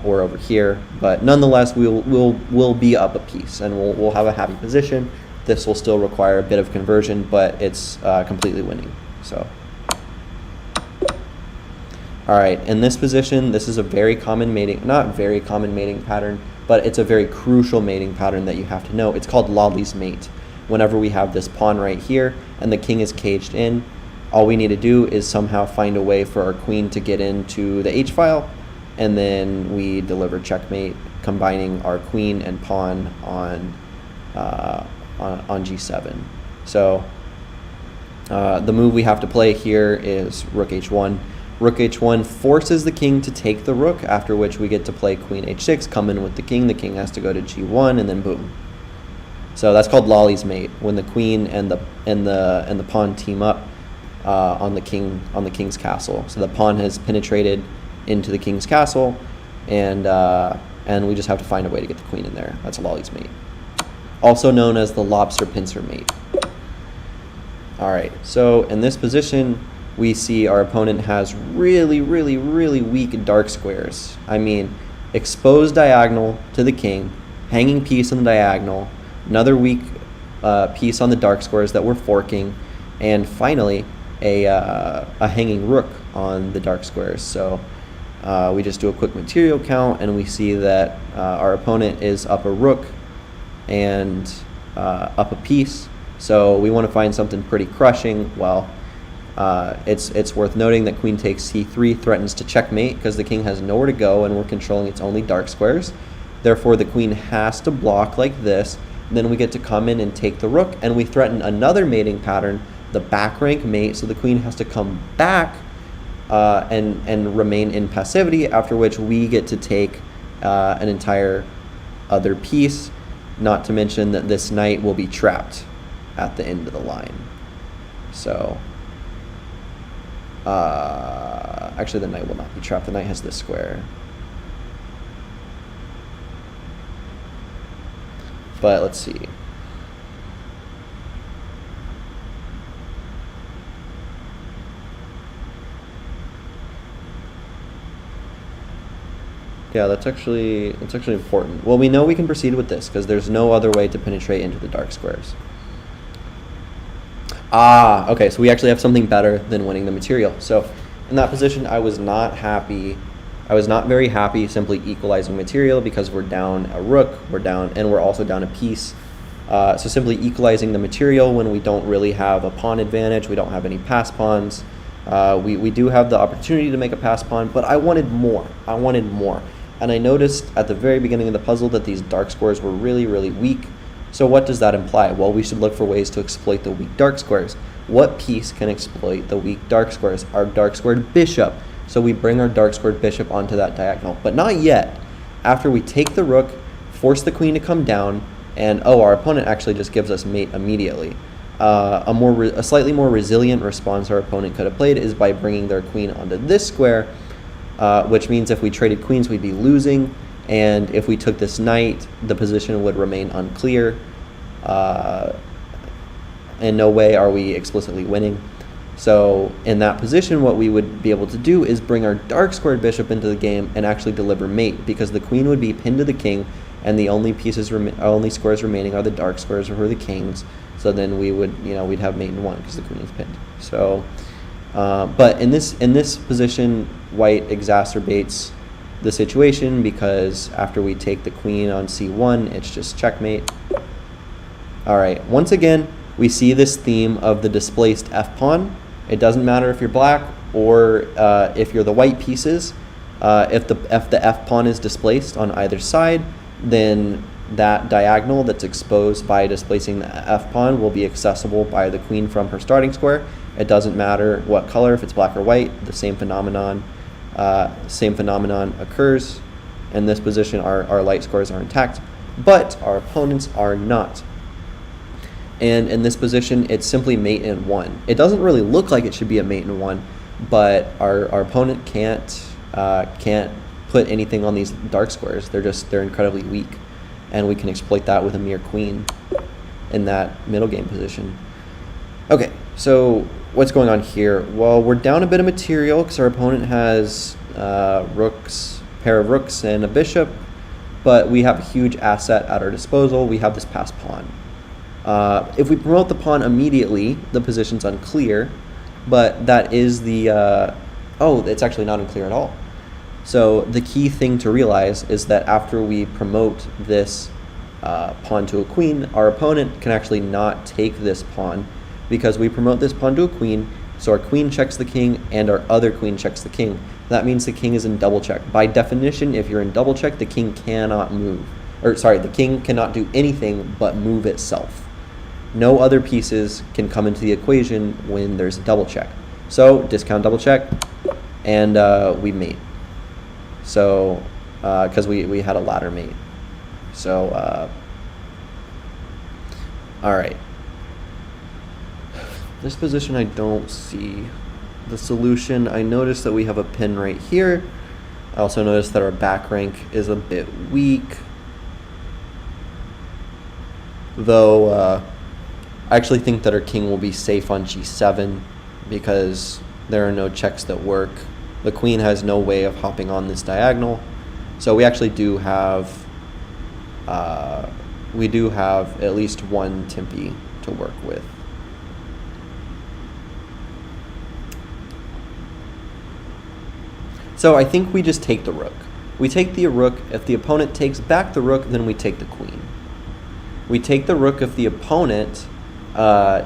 or over here, but nonetheless we'll be up a piece, and we'll have a happy position. This will still require a bit of conversion, but it's completely winning. So. All right, in this position, this is a very common mating, not very common mating pattern, but it's a very crucial mating pattern that you have to know. It's called Lolly's mate. Whenever we have this pawn right here and the king is caged in, all we need to do is somehow find a way for our queen to get into the h-file, and then we deliver checkmate, combining our queen and pawn on g7. So the move we have to play here is rook h1. Rook h1 forces the king to take the rook, after which we get to play queen h6, come in with the king. The king has to go to g1, and then boom. So that's called Lolly's mate, when the queen and the pawn team up on the king's castle. So the pawn has penetrated into the king's castle, and we just have to find a way to get the queen in there. That's Lolly's mate, also known as the lobster pincer mate. All right, so in this position, we see our opponent has really, really, really weak dark squares. I mean, exposed diagonal to the king, hanging piece on the diagonal, another weak piece on the dark squares that we're forking, and finally a hanging rook on the dark squares. So we just do a quick material count, and we see that our opponent is up a rook and up a piece. So we want to find something pretty crushing. Well, it's worth noting that queen takes c3 threatens to checkmate because the king has nowhere to go and we're controlling its only dark squares. Therefore, the queen has to block like this. Then we get to come in and take the rook, and we threaten another mating pattern, the back rank mate. So the queen has to come back and remain in passivity, after which we get to take an entire other piece, not to mention that this knight will be trapped at the end of the line. So actually the knight will not be trapped. The knight has this square. But let's see. Yeah, that's actually important. Well, we know we can proceed with this because there's no other way to penetrate into the dark squares. Okay, so we actually have something better than winning the material. So in that position, I was not happy. I was not very happy simply equalizing material because we're down a rook, and we're also down a piece. So simply equalizing the material when we don't really have a pawn advantage, we don't have any pass pawns. We do have the opportunity to make a pass pawn, but I wanted more. And I noticed at the very beginning of the puzzle that these dark squares were really, really weak. So what does that imply? Well, we should look for ways to exploit the weak dark squares. What piece can exploit the weak dark squares? Our dark squared bishop. So we bring our dark squared bishop onto that diagonal, but not yet. After we take the rook, force the queen to come down, and our opponent actually just gives us mate immediately. A slightly more resilient response our opponent could have played is by bringing their queen onto this square, which means if we traded queens, we'd be losing. And if we took this knight, the position would remain unclear. In no way are we explicitly winning. So in that position, what we would be able to do is bring our dark squared bishop into the game and actually deliver mate, because the queen would be pinned to the king, and the only only squares remaining are the dark squares or the kings. So then we would, we'd have mate in one because the queen is pinned. So, but in this position, white exacerbates the situation, because after we take the queen on c1, it's just checkmate. All right, once again, we see this theme of the displaced f-pawn. It doesn't matter if you're black or if you're the white pieces. If the f-pawn is displaced on either side, then that diagonal that's exposed by displacing the f-pawn will be accessible by the queen from her starting square. It doesn't matter what color, if it's black or white, the same phenomenon occurs. In this position, our light squares are intact, but our opponents are not. And in this position, it's simply mate in one. It doesn't really look like it should be a mate in one, but our opponent can't put anything on these dark squares. They're incredibly weak, and we can exploit that with a mere queen in that middle game position. Okay, so what's going on here? Well, we're down a bit of material because our opponent has pair of rooks and a bishop, but we have a huge asset at our disposal. We have this passed pawn. If we promote the pawn immediately, the position's unclear, but that is it's actually not unclear at all. So the key thing to realize is that after we promote this pawn to a queen, our opponent can actually not take this pawn, because we promote this pawn to a queen, so our queen checks the king and our other queen checks the king. That means the king is in double check. By definition, if you're in double check, the king cannot move. The king cannot do anything but move itself. No other pieces can come into the equation when there's a double check. So discount double check, and we mate. So because we had a ladder mate. So all right. This position, I don't see the solution. I noticed that we have a pin right here. I also noticed that our back rank is a bit weak, though. I actually think that our king will be safe on g7 because there are no checks that work. The queen has no way of hopping on this diagonal. So we actually do have at least one Tempi to work with. So I think we just take the rook. We take the rook. If the opponent takes back the rook, then we take the queen. We take the rook if the opponent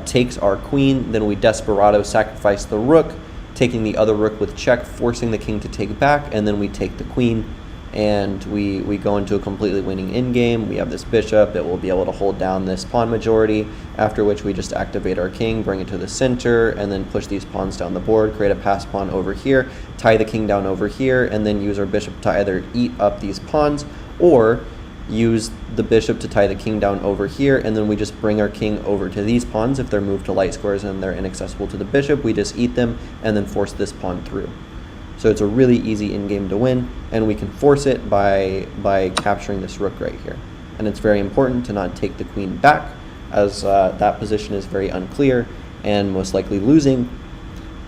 takes our queen, then we desperado sacrifice the rook, taking the other rook with check, forcing the king to take back, and then we take the queen, and we go into a completely winning endgame. We have this bishop that will be able to hold down this pawn majority, after which we just activate our king, bring it to the center, and then push these pawns down the board, create a pass pawn over here, tie the king down over here, and then use our bishop to either eat up these pawns or use the bishop to tie the king down over here, and then we just bring our king over to these pawns. If they're moved to light squares and they're inaccessible to the bishop, we just eat them and then force this pawn through. So it's a really easy in-game to win, and we can force it by capturing this rook right here. And it's very important to not take the queen back, as that position is very unclear and most likely losing.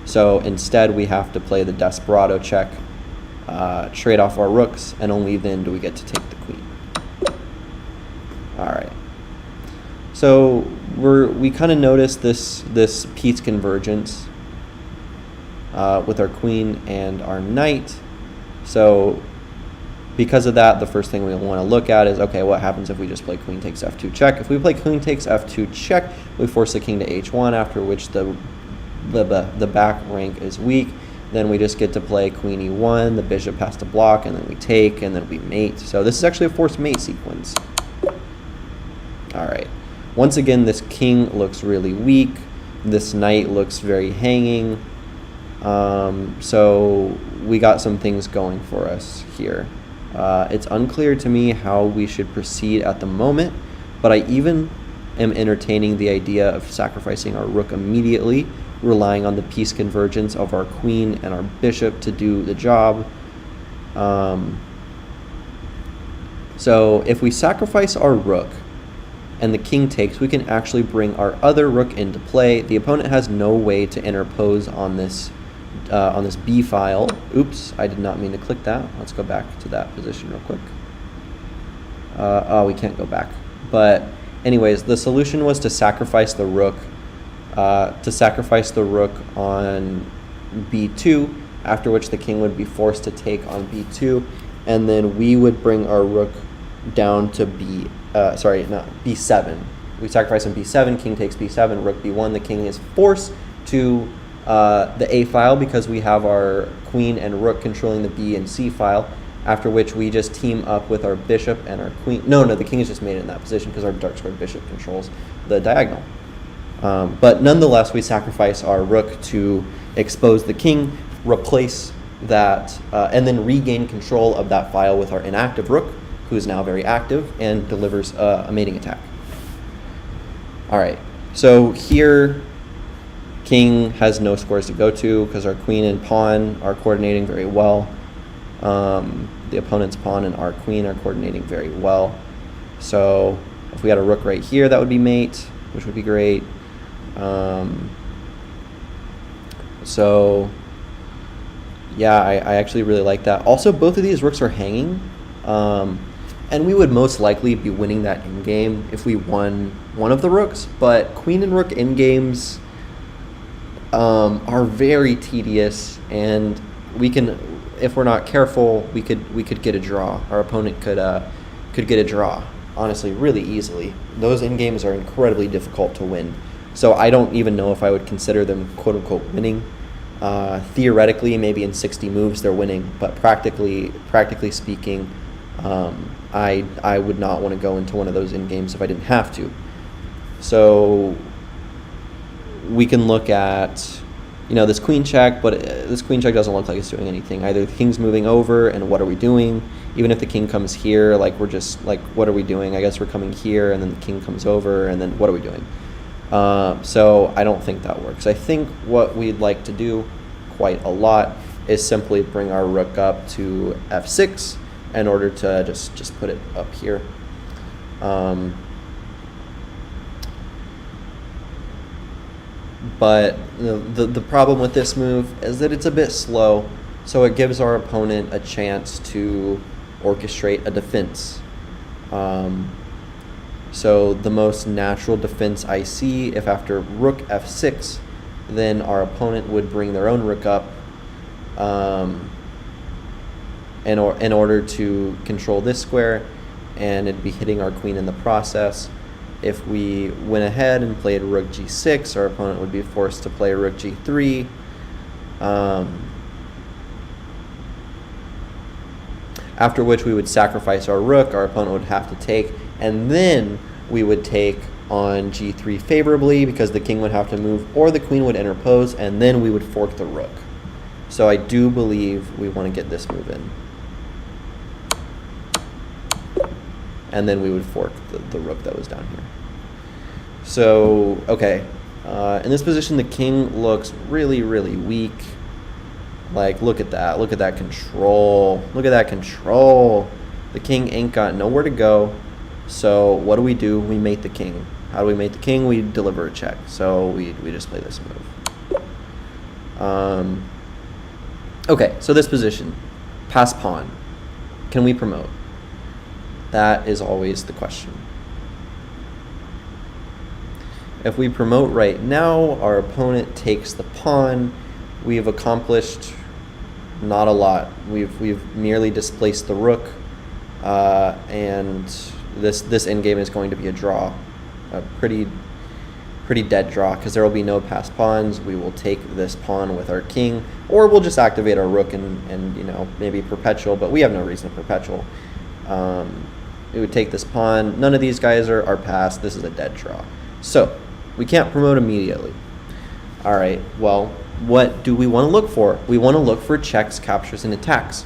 So instead we have to play the desperado check, trade off our rooks, and only then do we get to take the queen. All right. So we kind of notice this piece convergence with our queen and our knight. So because of that, the first thing we want to look at is, okay, what happens if we just play queen takes f2 check? If we play queen takes f2 check, we force the king to h1, after which the back rank is weak. Then we just get to play queen e1, the bishop has to block, and then we take, and then we mate. So this is actually a forced mate sequence. All right. Once again, this king looks really weak. This knight looks very hanging. So we got some things going for us here. It's unclear to me how we should proceed at the moment, but I even am entertaining the idea of sacrificing our rook immediately, relying on the piece convergence of our queen and our bishop to do the job. So if we sacrifice our rook, and the king takes, we can actually bring our other rook into play. The opponent has no way to interpose on this b file. Oops, I did not mean to click that. Let's go back to that position real quick. Oh, we can't go back. But anyways, the solution was to sacrifice the rook on b2, after which the king would be forced to take on b2, and then we would bring our rook down to b7. We sacrifice on b7, king takes b7, rook b1. The king is forced to the a file because we have our queen and rook controlling the b and c file, after which we just team up with our bishop and our queen. No, the king is just made in that position because our dark squared bishop controls the diagonal. But nonetheless, we sacrifice our rook to expose the king, replace that, and then regain control of that file with our inactive rook, who is now very active and delivers a mating attack. All right, so here, king has no squares to go to because our queen and pawn are coordinating very well. The opponent's pawn and our queen are coordinating very well. So if we had a rook right here, that would be mate, which would be great. So yeah, I actually really like that. Also, both of these rooks are hanging, and we would most likely be winning that in game if we won one of the rooks. But queen and rook in games are very tedious, and we can, if we're not careful, we could get a draw. Our opponent could get a draw, honestly, really easily. Those in games are incredibly difficult to win. So I don't even know if I would consider them quote unquote winning. Theoretically, maybe in 60 moves they're winning, but practically speaking, I would not want to go into one of those in games if I didn't have to. So we can look at, this queen check, but this queen check doesn't look like it's doing anything. Either the king's moving over, and what are we doing? Even if the king comes here, we're just what are we doing? I guess we're coming here, and then the king comes over, and then what are we doing? So I don't think that works. I think what we'd like to do quite a lot is simply bring our rook up to f6 in order to just put it up here. But the problem with this move is that it's a bit slow, so it gives our opponent a chance to orchestrate a defense. So the most natural defense I see, if after rook f6, then our opponent would bring their own rook up in order to control this square, and it'd be hitting our queen in the process. If we went ahead and played rook g6, our opponent would be forced to play rook g3. After which we would sacrifice our rook, our opponent would have to take, and then we would take on g3 favorably because the king would have to move or the queen would interpose, and then we would fork the rook. So I do believe we want to get this move in. And then we would fork the rook that was down here. So, okay. In this position, the king looks really, really weak. Look at that. Look at that control. Look at that control. The king ain't got nowhere to go. So what do? We mate the king. How do we mate the king? We deliver a check. So we just play this move. Okay, so this position. Pass pawn. Can we promote? That is always the question. If we promote right now, our opponent takes the pawn. We've accomplished not a lot. We've merely displaced the rook, and this endgame is going to be a draw, a pretty dead draw, because there will be no passed pawns. We will take this pawn with our king, or we'll just activate our rook and maybe perpetual, but we have no reason to perpetual. We would take this pawn. None of these guys are passed. This is a dead draw. So we can't promote immediately. All right, well, what do we want to look for? We want to look for checks, captures, and attacks.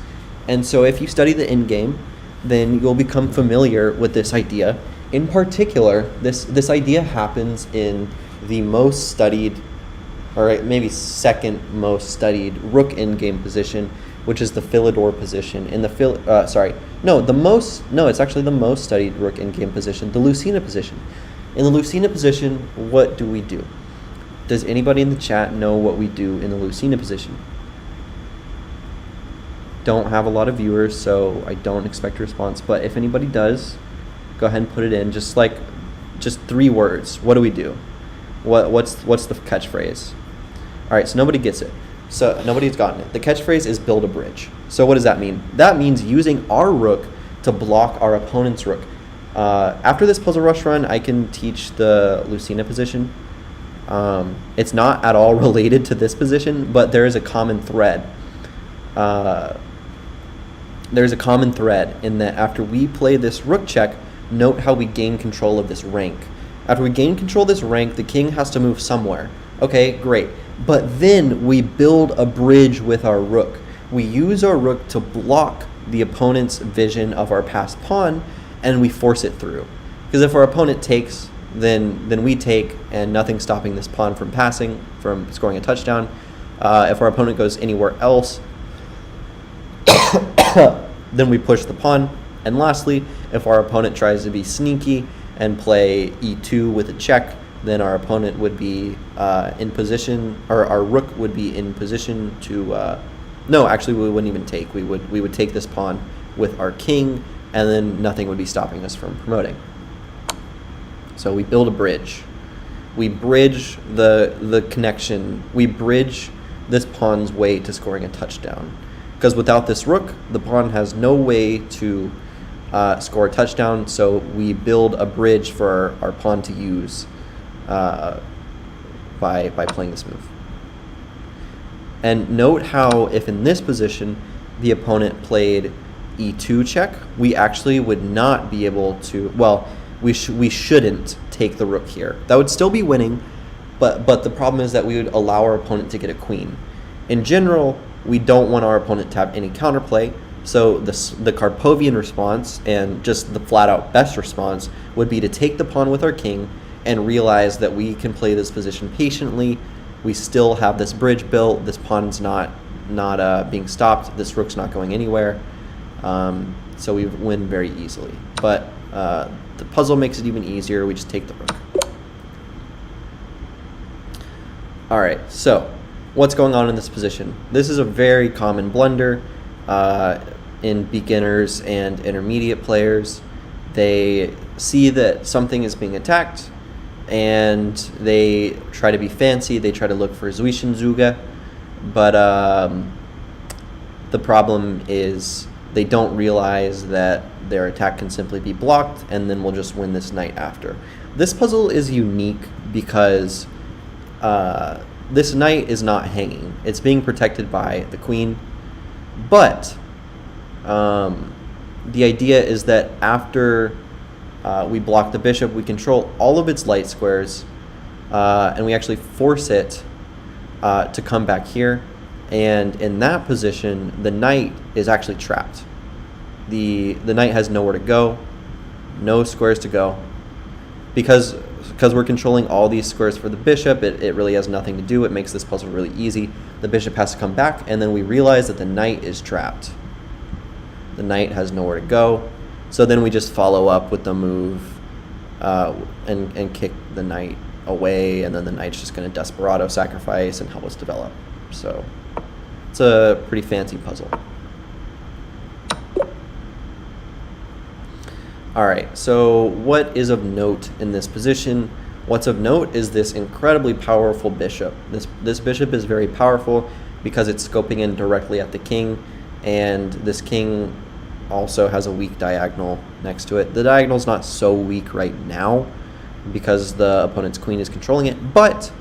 And so if you study the endgame, then you'll become familiar with this idea. In particular, this idea happens in the most studied, or maybe second most studied rook endgame position, which is the Philidor position. In the it's actually the most studied rook in game position, the Lucena position. In the Lucena position, what do we do? Does anybody in the chat know what we do in the Lucena position? Don't have a lot of viewers, so I don't expect a response. But if anybody does, go ahead and put it in. Just 3 words. What do we do? What's the catchphrase? All right, so nobody gets it. So nobody's gotten it. The catchphrase is build a bridge. So what does that mean? That means using our rook to block our opponent's rook. After this Puzzle Rush run, I can teach the Lucena position. It's not at all related to this position, but there is a common thread. There's a common thread in that after we play this rook check, note how we gain control of this rank. After we gain control of this rank, the king has to move somewhere. Okay, great. But then we build a bridge with our rook. We use our rook to block the opponent's vision of our passed pawn, and we force it through. Because if our opponent takes, then we take, and nothing's stopping this pawn from passing, from scoring a touchdown. If our opponent goes anywhere else, then we push the pawn. And lastly, if our opponent tries to be sneaky and play e2 with a check, then our opponent would be in position, or our rook would be in position to, no, actually we wouldn't even take. We would take this pawn with our king, and then nothing would be stopping us from promoting. So we build a bridge. We bridge the connection. We bridge this pawn's way to scoring a touchdown. Because without this rook, the pawn has no way to score a touchdown, so we build a bridge for our pawn to use by playing this move. And note how if in this position the opponent played e2 check, we actually would not be able to, well, we shouldn't take the rook here. That would still be winning, but the problem is that we would allow our opponent to get a queen. In general, we don't want our opponent to have any counterplay, so the Karpovian response, and just the flat-out best response, would be to take the pawn with our king and realize that we can play this position patiently. We still have this bridge built, this pawn's not being stopped, this rook's not going anywhere, so we win very easily. But the puzzle makes it even easier. We just take the rook. All right, so what's going on in this position? This is a very common blunder in beginners and intermediate players. They see that something is being attacked, and they try to be fancy. They try to look for Zwischenzüge, but the problem is they don't realize that their attack can simply be blocked, and then we'll just win this knight after. This puzzle is unique because this knight is not hanging. It's being protected by the queen, but the idea is that after we block the bishop, we control all of its light squares, and we actually force it to come back here. And in that position, the knight is actually trapped. The knight has nowhere to go, no squares to go. Because we're controlling all these squares for the bishop, it really has nothing to do. It makes this puzzle really easy. The bishop has to come back, and then we realize that the knight is trapped. The knight has nowhere to go. So then we just follow up with the move and kick the knight away, and then the knight's just going to desperado sacrifice and help us develop. So it's a pretty fancy puzzle. All right, so what is of note in this position? What's of note is this incredibly powerful bishop. This bishop is very powerful because it's scoping in directly at the king, and this king also has a weak diagonal next to it. The diagonal's not so weak right now because the opponent's queen is controlling it, but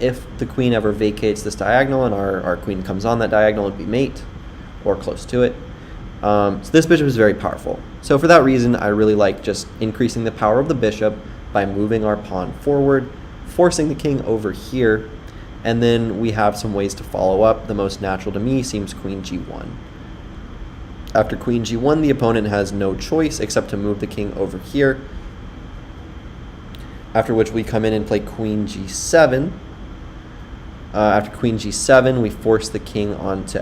if the queen ever vacates this diagonal and our queen comes on that diagonal, it'd be mate or close to it. So this bishop is very powerful. So for that reason, I really like just increasing the power of the bishop by moving our pawn forward, forcing the king over here, and then we have some ways to follow up. The most natural to me seems queen g1. After queen g1, the opponent has no choice except to move the king over here, after which we come in and play queen g7. After queen g7, we force the king onto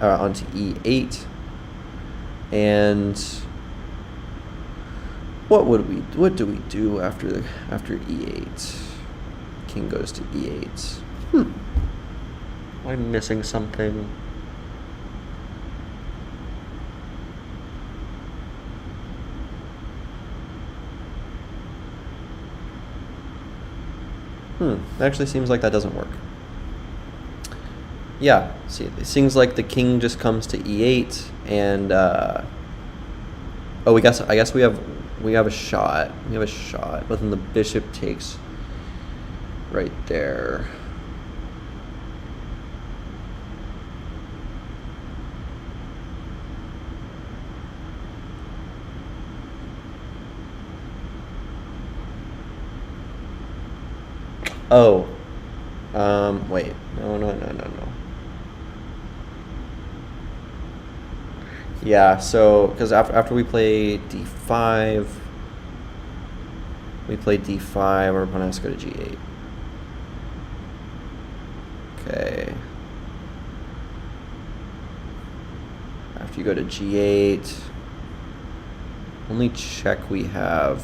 onto e8. And what do we do after e8? King goes to e8. I'm missing something. It actually seems like that doesn't work. Yeah, see, it seems like the king just comes to e8, and I guess we have a shot. We have a shot, but then the bishop takes right there. Oh, wait, no. Yeah, so, because after we play d5, our opponent has to go to g8. Okay. After you go to g8, only check we have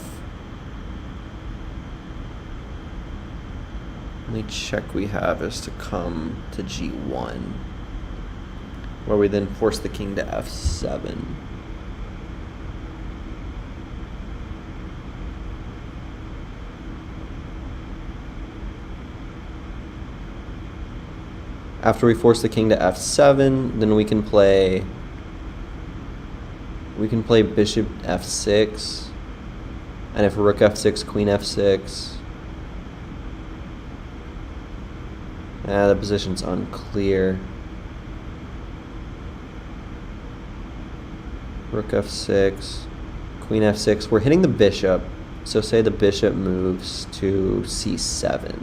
is to come to g1, where we then force the king to f7. After we force the king to f7, then we can play bishop f6, and if rook f6, queen f6. The position's unclear. Rook f6, queen f6. We're hitting the bishop, so say the bishop moves to c7.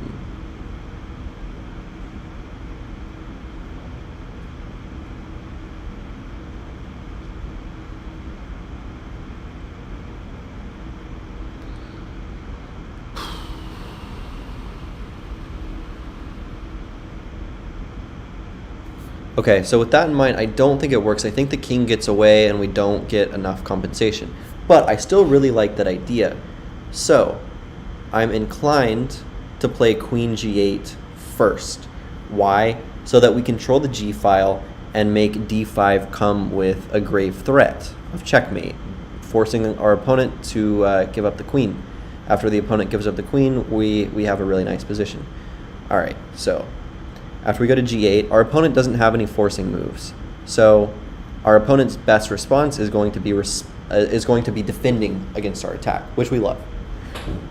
Okay, so with that in mind, I don't think it works. I think the king gets away and we don't get enough compensation. But I still really like that idea. So I'm inclined to play queen g8 first. Why? So that we control the g file and make d5 come with a grave threat of checkmate, forcing our opponent to give up the queen. After the opponent gives up the queen, we have a really nice position. All right, so after we go to g8, our opponent doesn't have any forcing moves. So our opponent's best response is going to be defending against our attack, which we love.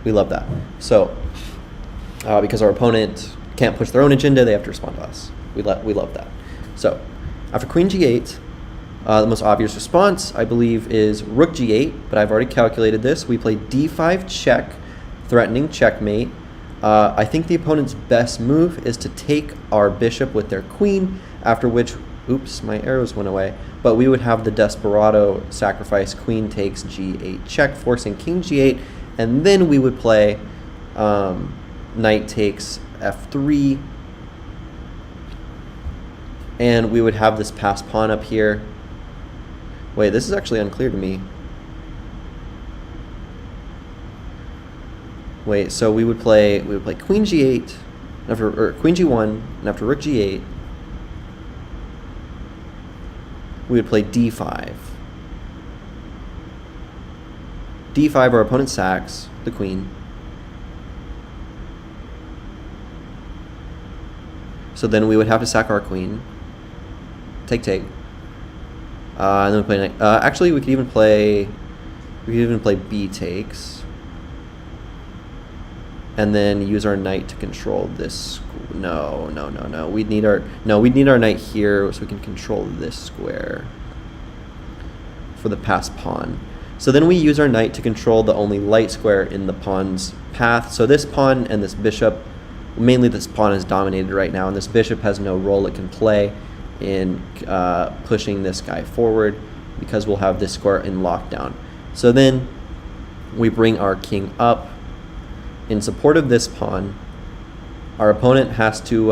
We love that. So because our opponent can't push their own agenda, they have to respond to us. We love that. So after queen g8, the most obvious response, I believe, is rook g8, but I've already calculated this. We play d5 check, threatening checkmate. I think the opponent's best move is to take our bishop with their queen, after which, oops, my arrows went away, but we would have the desperado sacrifice, queen takes g8 check, forcing king g8, and then we would play knight takes f3, and we would have this passed pawn up here. Wait, this is actually unclear to me. Wait, so we would play queen g8, or queen g1, and after rook g8, we would play d5. d5, our opponent sacks the queen. So then we would have to sack our queen. Take. And then we play knight. Actually, we could even play b takes. And then use our knight to control this. No. We'd need our knight here so we can control this square for the passed pawn. So then we use our knight to control the only light square in the pawn's path. So this pawn and this bishop, mainly this pawn is dominated right now, and this bishop has no role it can play in pushing this guy forward because we'll have this square in lockdown. So then we bring our king up in support of this pawn. Our opponent has to,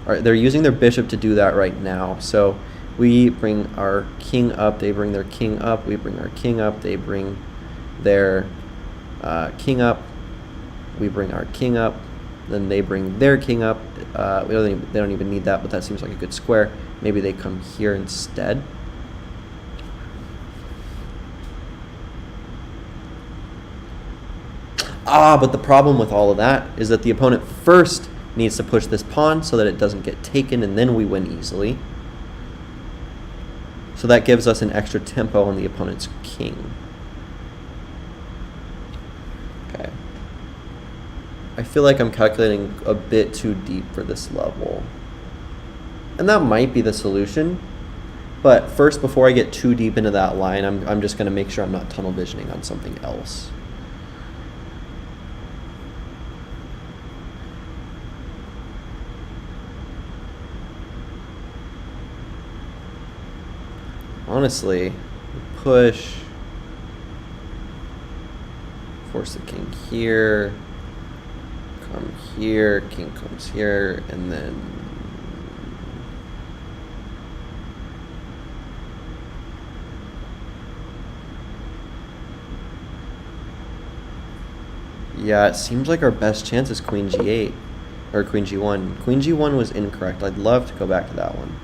they're using their bishop to do that right now. So We bring our king up, they bring their king up, we bring our king up, they bring their king up, we bring our king up, then they bring their king up. They don't even need that, but that seems like a good square. Maybe they come here instead. But the problem with all of that is that the opponent first needs to push this pawn so that it doesn't get taken, and then we win easily. So that gives us an extra tempo on the opponent's king. Okay. I feel like I'm calculating a bit too deep for this level. And that might be the solution. But first, before I get too deep into that line, I'm just going to make sure I'm not tunnel visioning on something else. Honestly, push, force the king here, come here, king comes here, and then yeah, it seems like our best chance is queen g8 or queen g1. Queen g1 was incorrect. I'd love to go back to that one.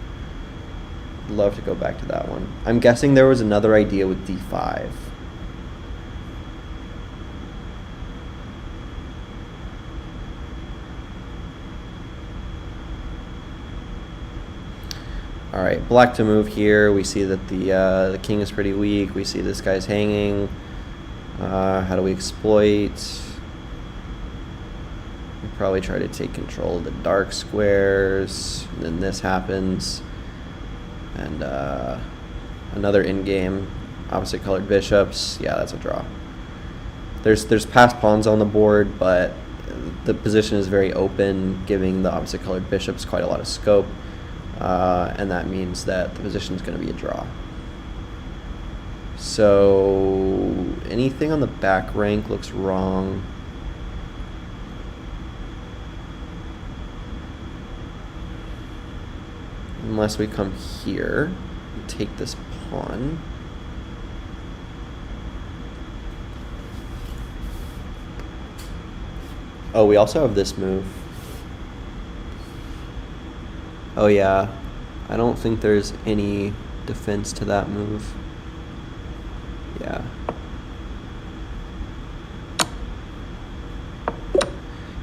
Love to go back to that one. I'm guessing there was another idea with d5. All right, black to move here. We see that the king is pretty weak. We see this guy's hanging. How do we exploit? We probably try to take control of the dark squares. And then this happens. And another in-game opposite colored bishops. Yeah, that's a draw. There's passed pawns on the board, but the position is very open, giving the opposite colored bishops quite a lot of scope. And that means that the position is going to be a draw. So anything on the back rank looks wrong. Unless we come here and take this pawn. Oh, we also have this move. Oh yeah, I don't think there's any defense to that move. Yeah.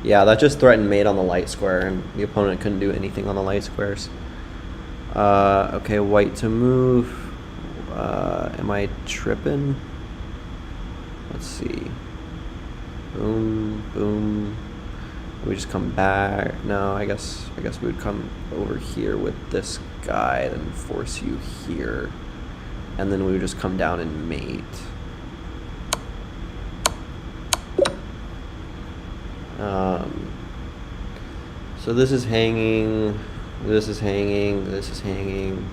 Yeah, that just threatened mate on the light square, and the opponent couldn't do anything on the light squares. Okay, white to move. Am I tripping? Let's see. Boom, boom. We just come back. No, I guess we would come over here with this guy, then force you here, and then we would just come down and mate. So this is hanging. This is hanging. This is hanging.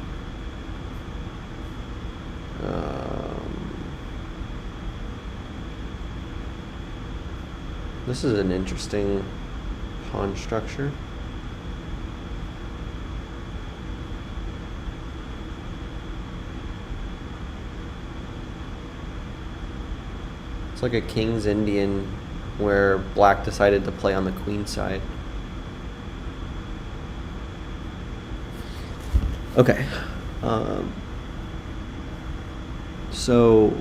This is an interesting pawn structure. It's like a King's Indian where black decided to play on the queen side. Okay. So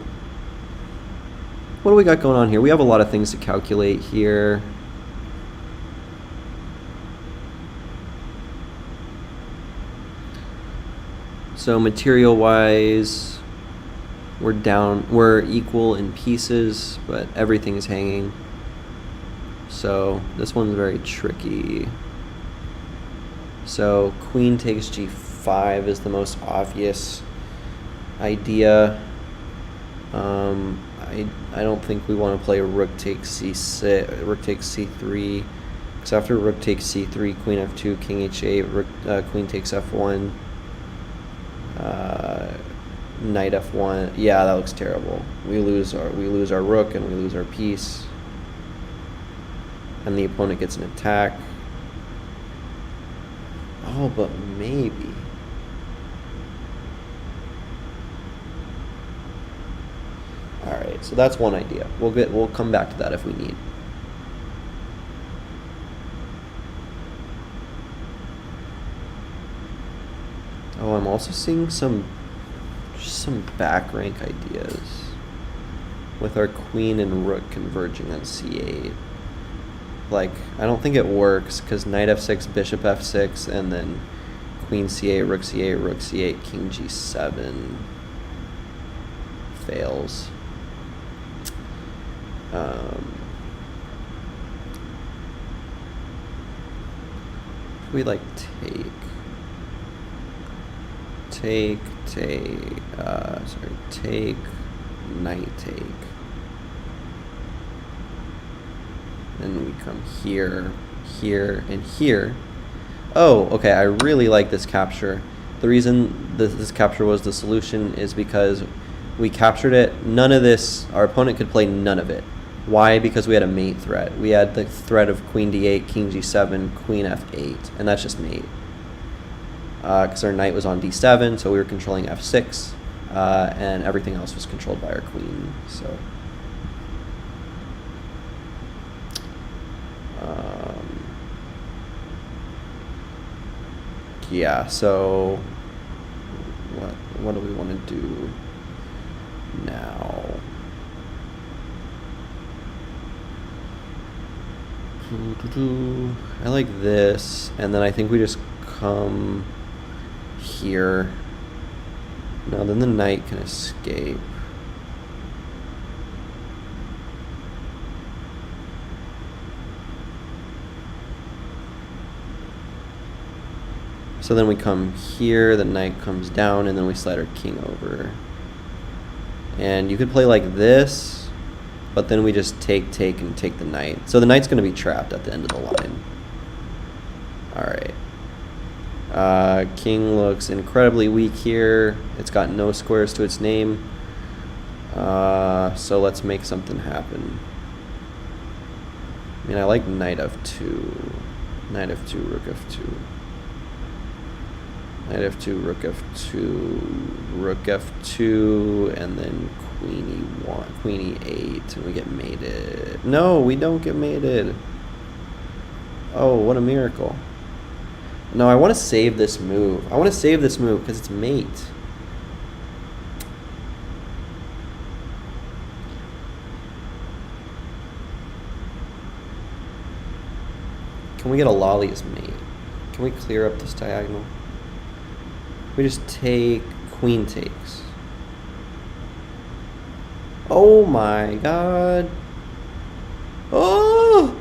what do we got going on here? We have a lot of things to calculate here. So material-wise, we're equal in pieces, but everything is hanging. So this one's very tricky. So queen takes g5 is the most obvious idea. I don't think we want to play rook takes c6, rook takes c3, because after rook takes c3, queen f2, king h8, queen takes f1, knight f1. Yeah, that looks terrible. We lose our rook and we lose our piece, and the opponent gets an attack. Oh, but maybe. right, so that's one idea. We'll come back to that if we need. Oh, I'm also seeing some back rank ideas with our queen and rook converging on c8. Like, I don't think it works because knight f6, bishop f6, and then queen c8, rook c8, rook c8, king g7 fails. We like take, knight take. Then we come here, here, and here. Oh, okay, I really like this capture. The reason this capture was the solution is because we captured it. None of this, our opponent could play none of it. Why? Because we had a mate threat. We had the threat of queen d8, king g7, queen f8, and that's just mate. Because our knight was on d7, so we were controlling f6, and everything else was controlled by our queen. So, yeah. So, what do we want to do now? I like this, and then I think we just come here. No, then the knight can escape. So then we come here, the knight comes down, and then we slide our king over. And you could play like this, but then we just take, and take the knight. So the knight's going to be trapped at the end of the line. Alright. King looks incredibly weak here. It's got no squares to its name. So let's make something happen. I mean, I like knight f2. Knight f2, rook f2. Knight f2, rook f2, rook f2, and then queen e1, queen e8, and we get mated. No, we don't get mated. Oh, what a miracle. No, I want to save this move. I want to save this move because it's mate. Can we get a lolly as mate? Can we clear up this diagonal? We just take, queen takes. Oh my god. Oh!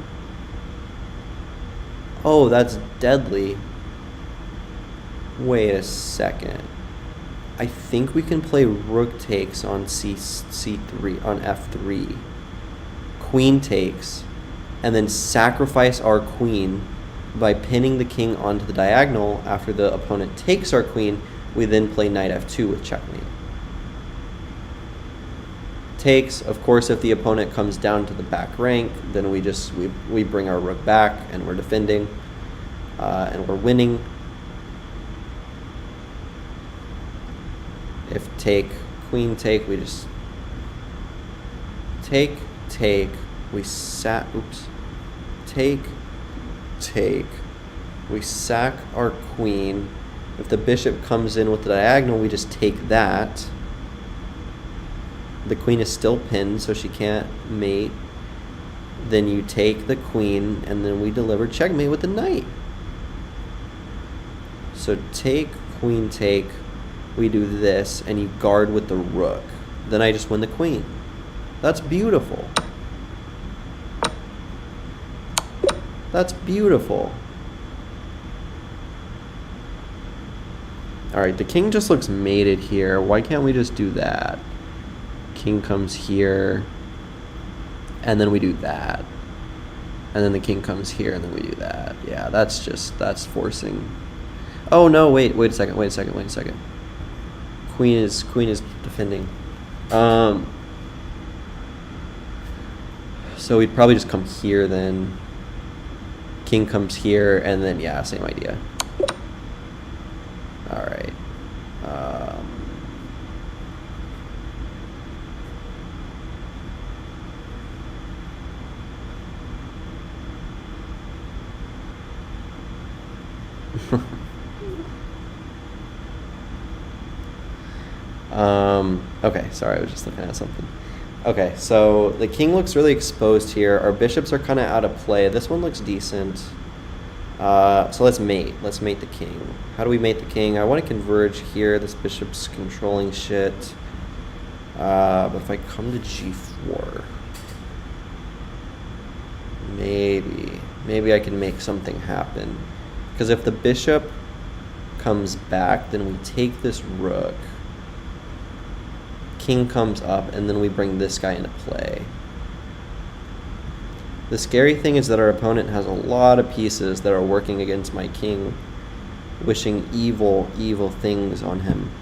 Oh, that's deadly. Wait a second. I think we can play rook takes on c3, on f3. Queen takes, and then sacrifice our queen by pinning the king onto the diagonal. After the opponent takes our queen, we then play knight f2 with checkmate. Takes, of course, if the opponent comes down to the back rank, then we bring our rook back and we're defending, and we're winning. If take, queen take, we just take, we take, we sack our queen. If the bishop comes in with the diagonal, we just take that. The queen is still pinned, so she can't mate. Then you take the queen, and then we deliver checkmate with the knight. So take, queen take, we do this, and you guard with the rook. Then I just win the queen. That's beautiful. That's beautiful. Alright, the king just looks mated here. Why can't we just do that? King comes here, and then we do that. And then the king comes here, and then we do that. Yeah, that's forcing. Oh no, wait a second. Queen is defending. So we'd probably just come here then. King comes here, and then, yeah, same idea. Alright. Okay, sorry, I was just looking at something. Okay, so the king looks really exposed here. Our bishops are kind of out of play. This one looks decent. So let's mate. Let's mate the king. How do we mate the king? I want to converge here. This bishop's controlling shit. But if I come to g4, maybe I can make something happen. Because if the bishop comes back, then we take this rook. King comes up, and then we bring this guy into play. The scary thing is that our opponent has a lot of pieces that are working against my king, wishing evil, evil things on him.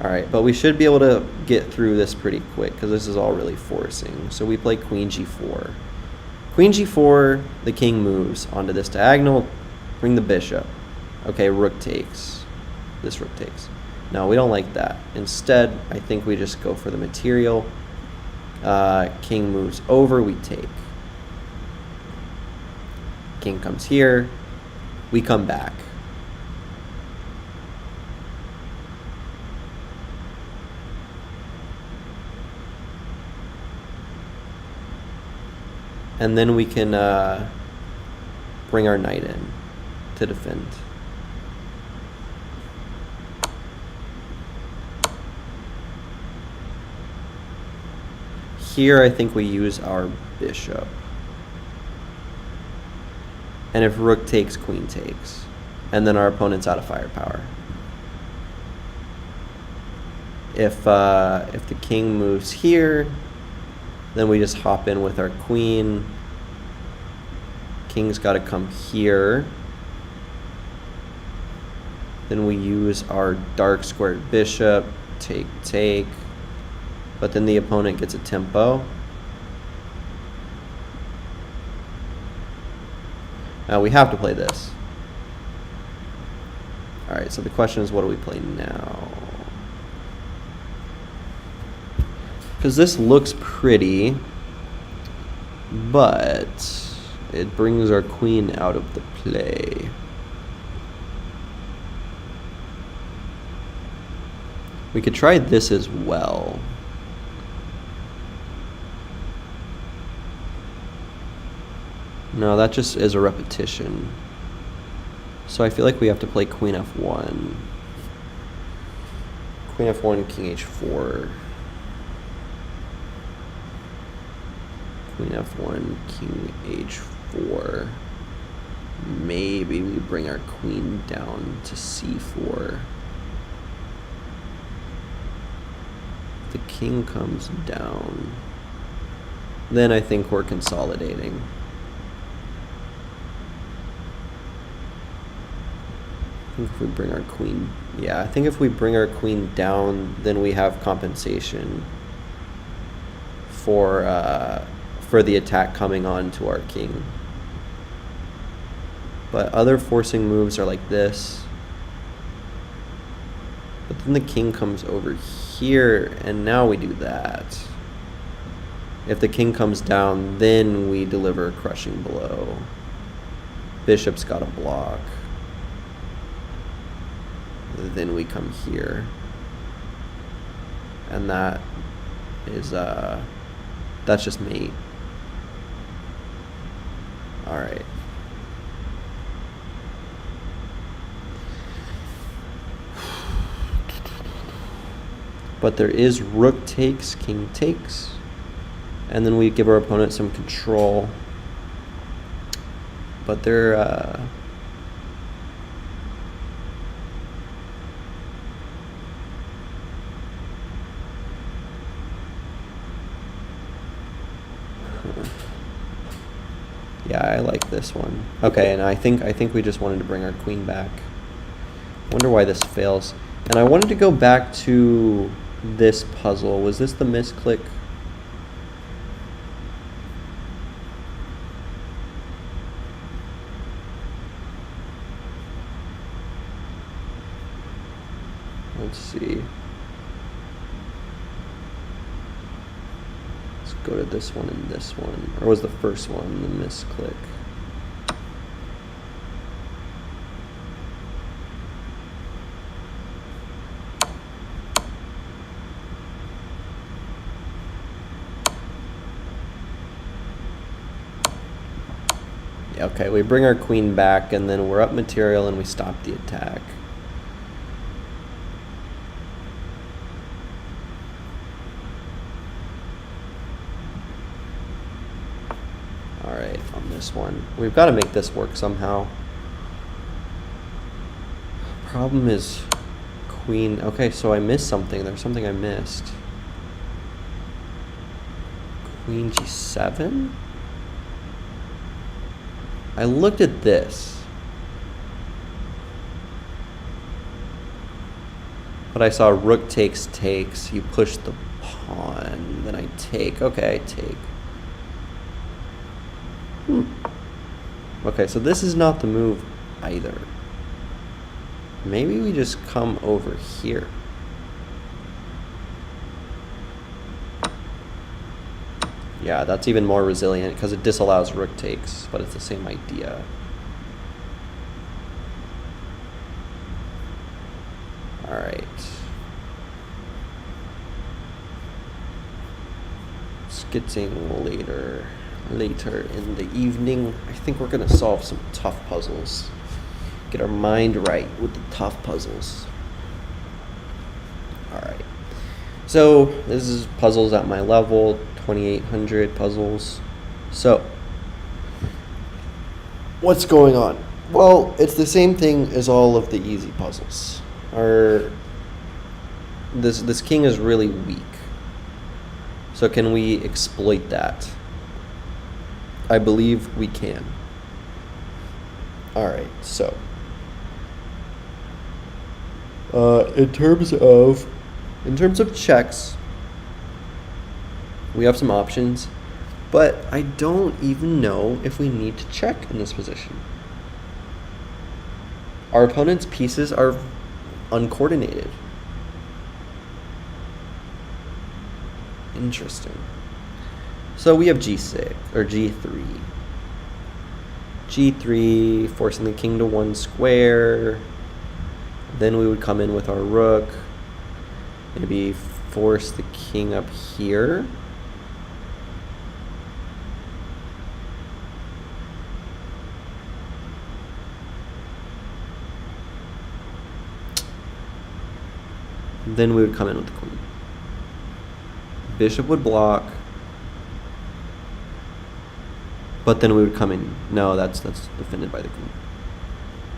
Alright, but we should be able to get through this pretty quick, because this is all really forcing. So we play queen g4. Queen g4, the king moves onto this diagonal, bring the bishop. Okay, rook takes. This rook takes. No, we don't like that. Instead, I think we just go for the material. King moves over, we take. King comes here, we come back. And then we can bring our knight in to defend. Here, I think we use our bishop. And if rook takes, queen takes. And then our opponent's out of firepower. If the king moves here, then we just hop in with our queen. King's got to come here. Then we use our dark squared bishop, take, take. But then the opponent gets a tempo. Now we have to play this. Alright, so the question is, what do we play now? Because this looks pretty, but it brings our queen out of the play. We could try this as well. No, that just is a repetition. So I feel like we have to play queen f1. Queen f1, king h4. Queen f1, king h4. Maybe we bring our queen down to c4. The king comes down. Then I think we're consolidating. If we bring our queen, yeah, I think if we bring our queen down, then we have compensation for the attack coming on to our king. But other forcing moves are like this. But then the king comes over here, and now we do that. If the king comes down, then we deliver a crushing blow. Bishop's got a block. Then we come here, and that is that's just mate. All right. But there is rook takes, king takes, and then we give our opponent some control. But they're yeah, I like this one. Okay, and I think we just wanted to bring our queen back. Wonder why this fails. And I wanted to go back to this puzzle. Was this the misclick? Let's see. Let's go to this one and this one. Or was the first one the misclick? Okay, we bring our queen back, and then we're up material, and we stop the attack. Alright, on this one. We've got to make this work somehow. Problem is queen. Okay, so I missed something. There's something I missed. Queen g7? I looked at this. But I saw rook takes. You push the pawn. Then I take. Okay, I take. Okay, so this is not the move either. Maybe we just come over here. Yeah, that's even more resilient because it disallows rook takes, but it's the same idea. All right. Skitzing later in the evening. I think we're gonna solve some tough puzzles. Get our mind right with the tough puzzles. All right. So this is puzzles at my level, 2800 puzzles. So what's going on? Well, it's the same thing as all of the easy puzzles. This king is really weak. So can we exploit that? I believe we can. All right, so in terms of checks, we have some options, but I don't even know if we need to check in this position. Our opponent's pieces are uncoordinated. Interesting. So we have g6 or g3. G3 forcing the king to one square. Then we would come in with our rook. Maybe force the king up here. Then we would come in with the queen. Bishop would block. But then we would come in. No, that's defended by the queen.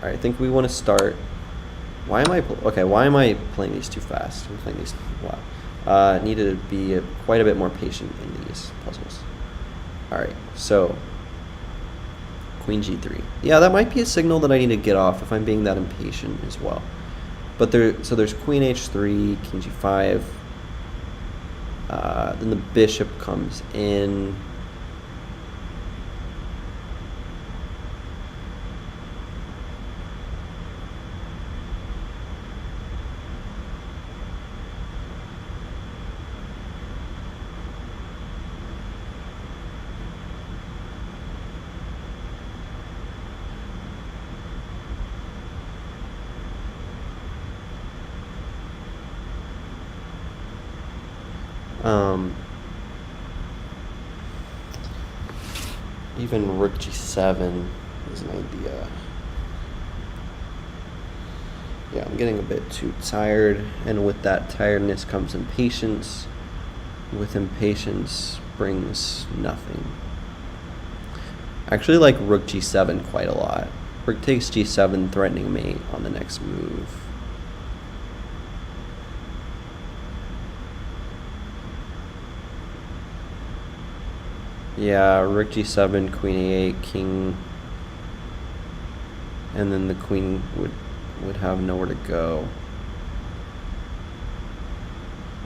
All right, I think we want to start. Why am I playing these too fast? I'm playing these. Wow. Needed to be quite a bit more patient in these puzzles. All right, so queen g3. Yeah, that might be a signal that I need to get off if I'm being that impatient as well. But there's queen h3, king g5. Then the bishop comes in. Even rook g7 is an idea. Yeah, I'm getting a bit too tired, and with that tiredness comes impatience. With impatience brings nothing. I actually like rook g7 quite a lot. Rook takes g7, threatening mate on the next move. Yeah, rook g7, queen a8, king, and then the queen would have nowhere to go.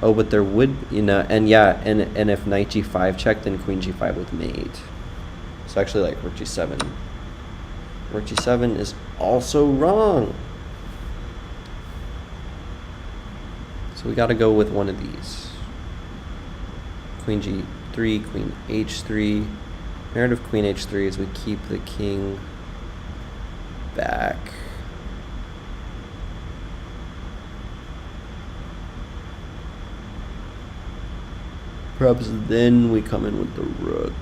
Oh, but there would, and yeah, and if knight g5 checked, then queen g5 with mate. So actually, like rook g7. Rook g7 is also wrong. So we got to go with one of these. Queen g3, queen h3. Merit of queen h3 is we keep the king back. Perhaps then we come in with the rook.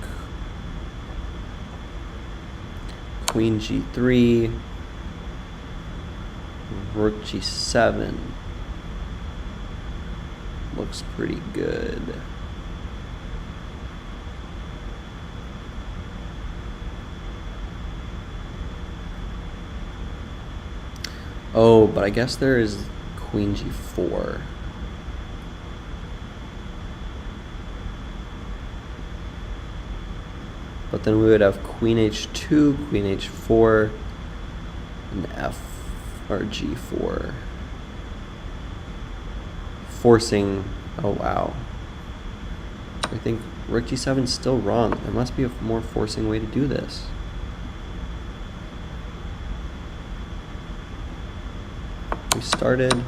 queen g3, rook g7. Looks pretty good. Oh, but I guess there is queen g4. But then we would have queen h2, queen h4, and f or g4. Forcing, oh wow. I think rook g7 is still wrong. There must be a more forcing way to do this. We started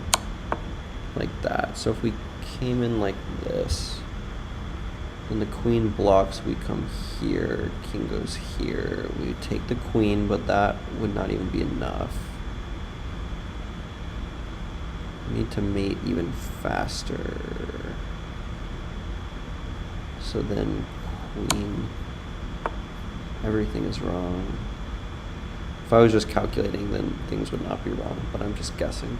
like that. So if we came in like this, then the queen blocks, we come here, king goes here. We take the queen, but that would not even be enough. We need to mate even faster. So then queen, everything is wrong. If I was just calculating, then things would not be wrong, but I'm just guessing.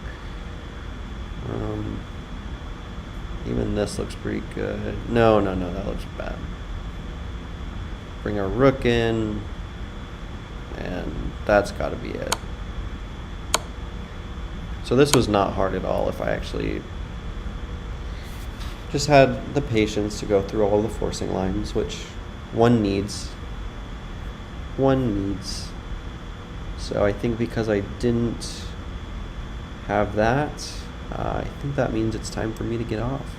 Even this looks pretty good. No, that looks bad. Bring our rook in, and that's got to be it. So this was not hard at all if I actually just had the patience to go through all the forcing lines, which one needs. So I think because I didn't have that, I think that means it's time for me to get off.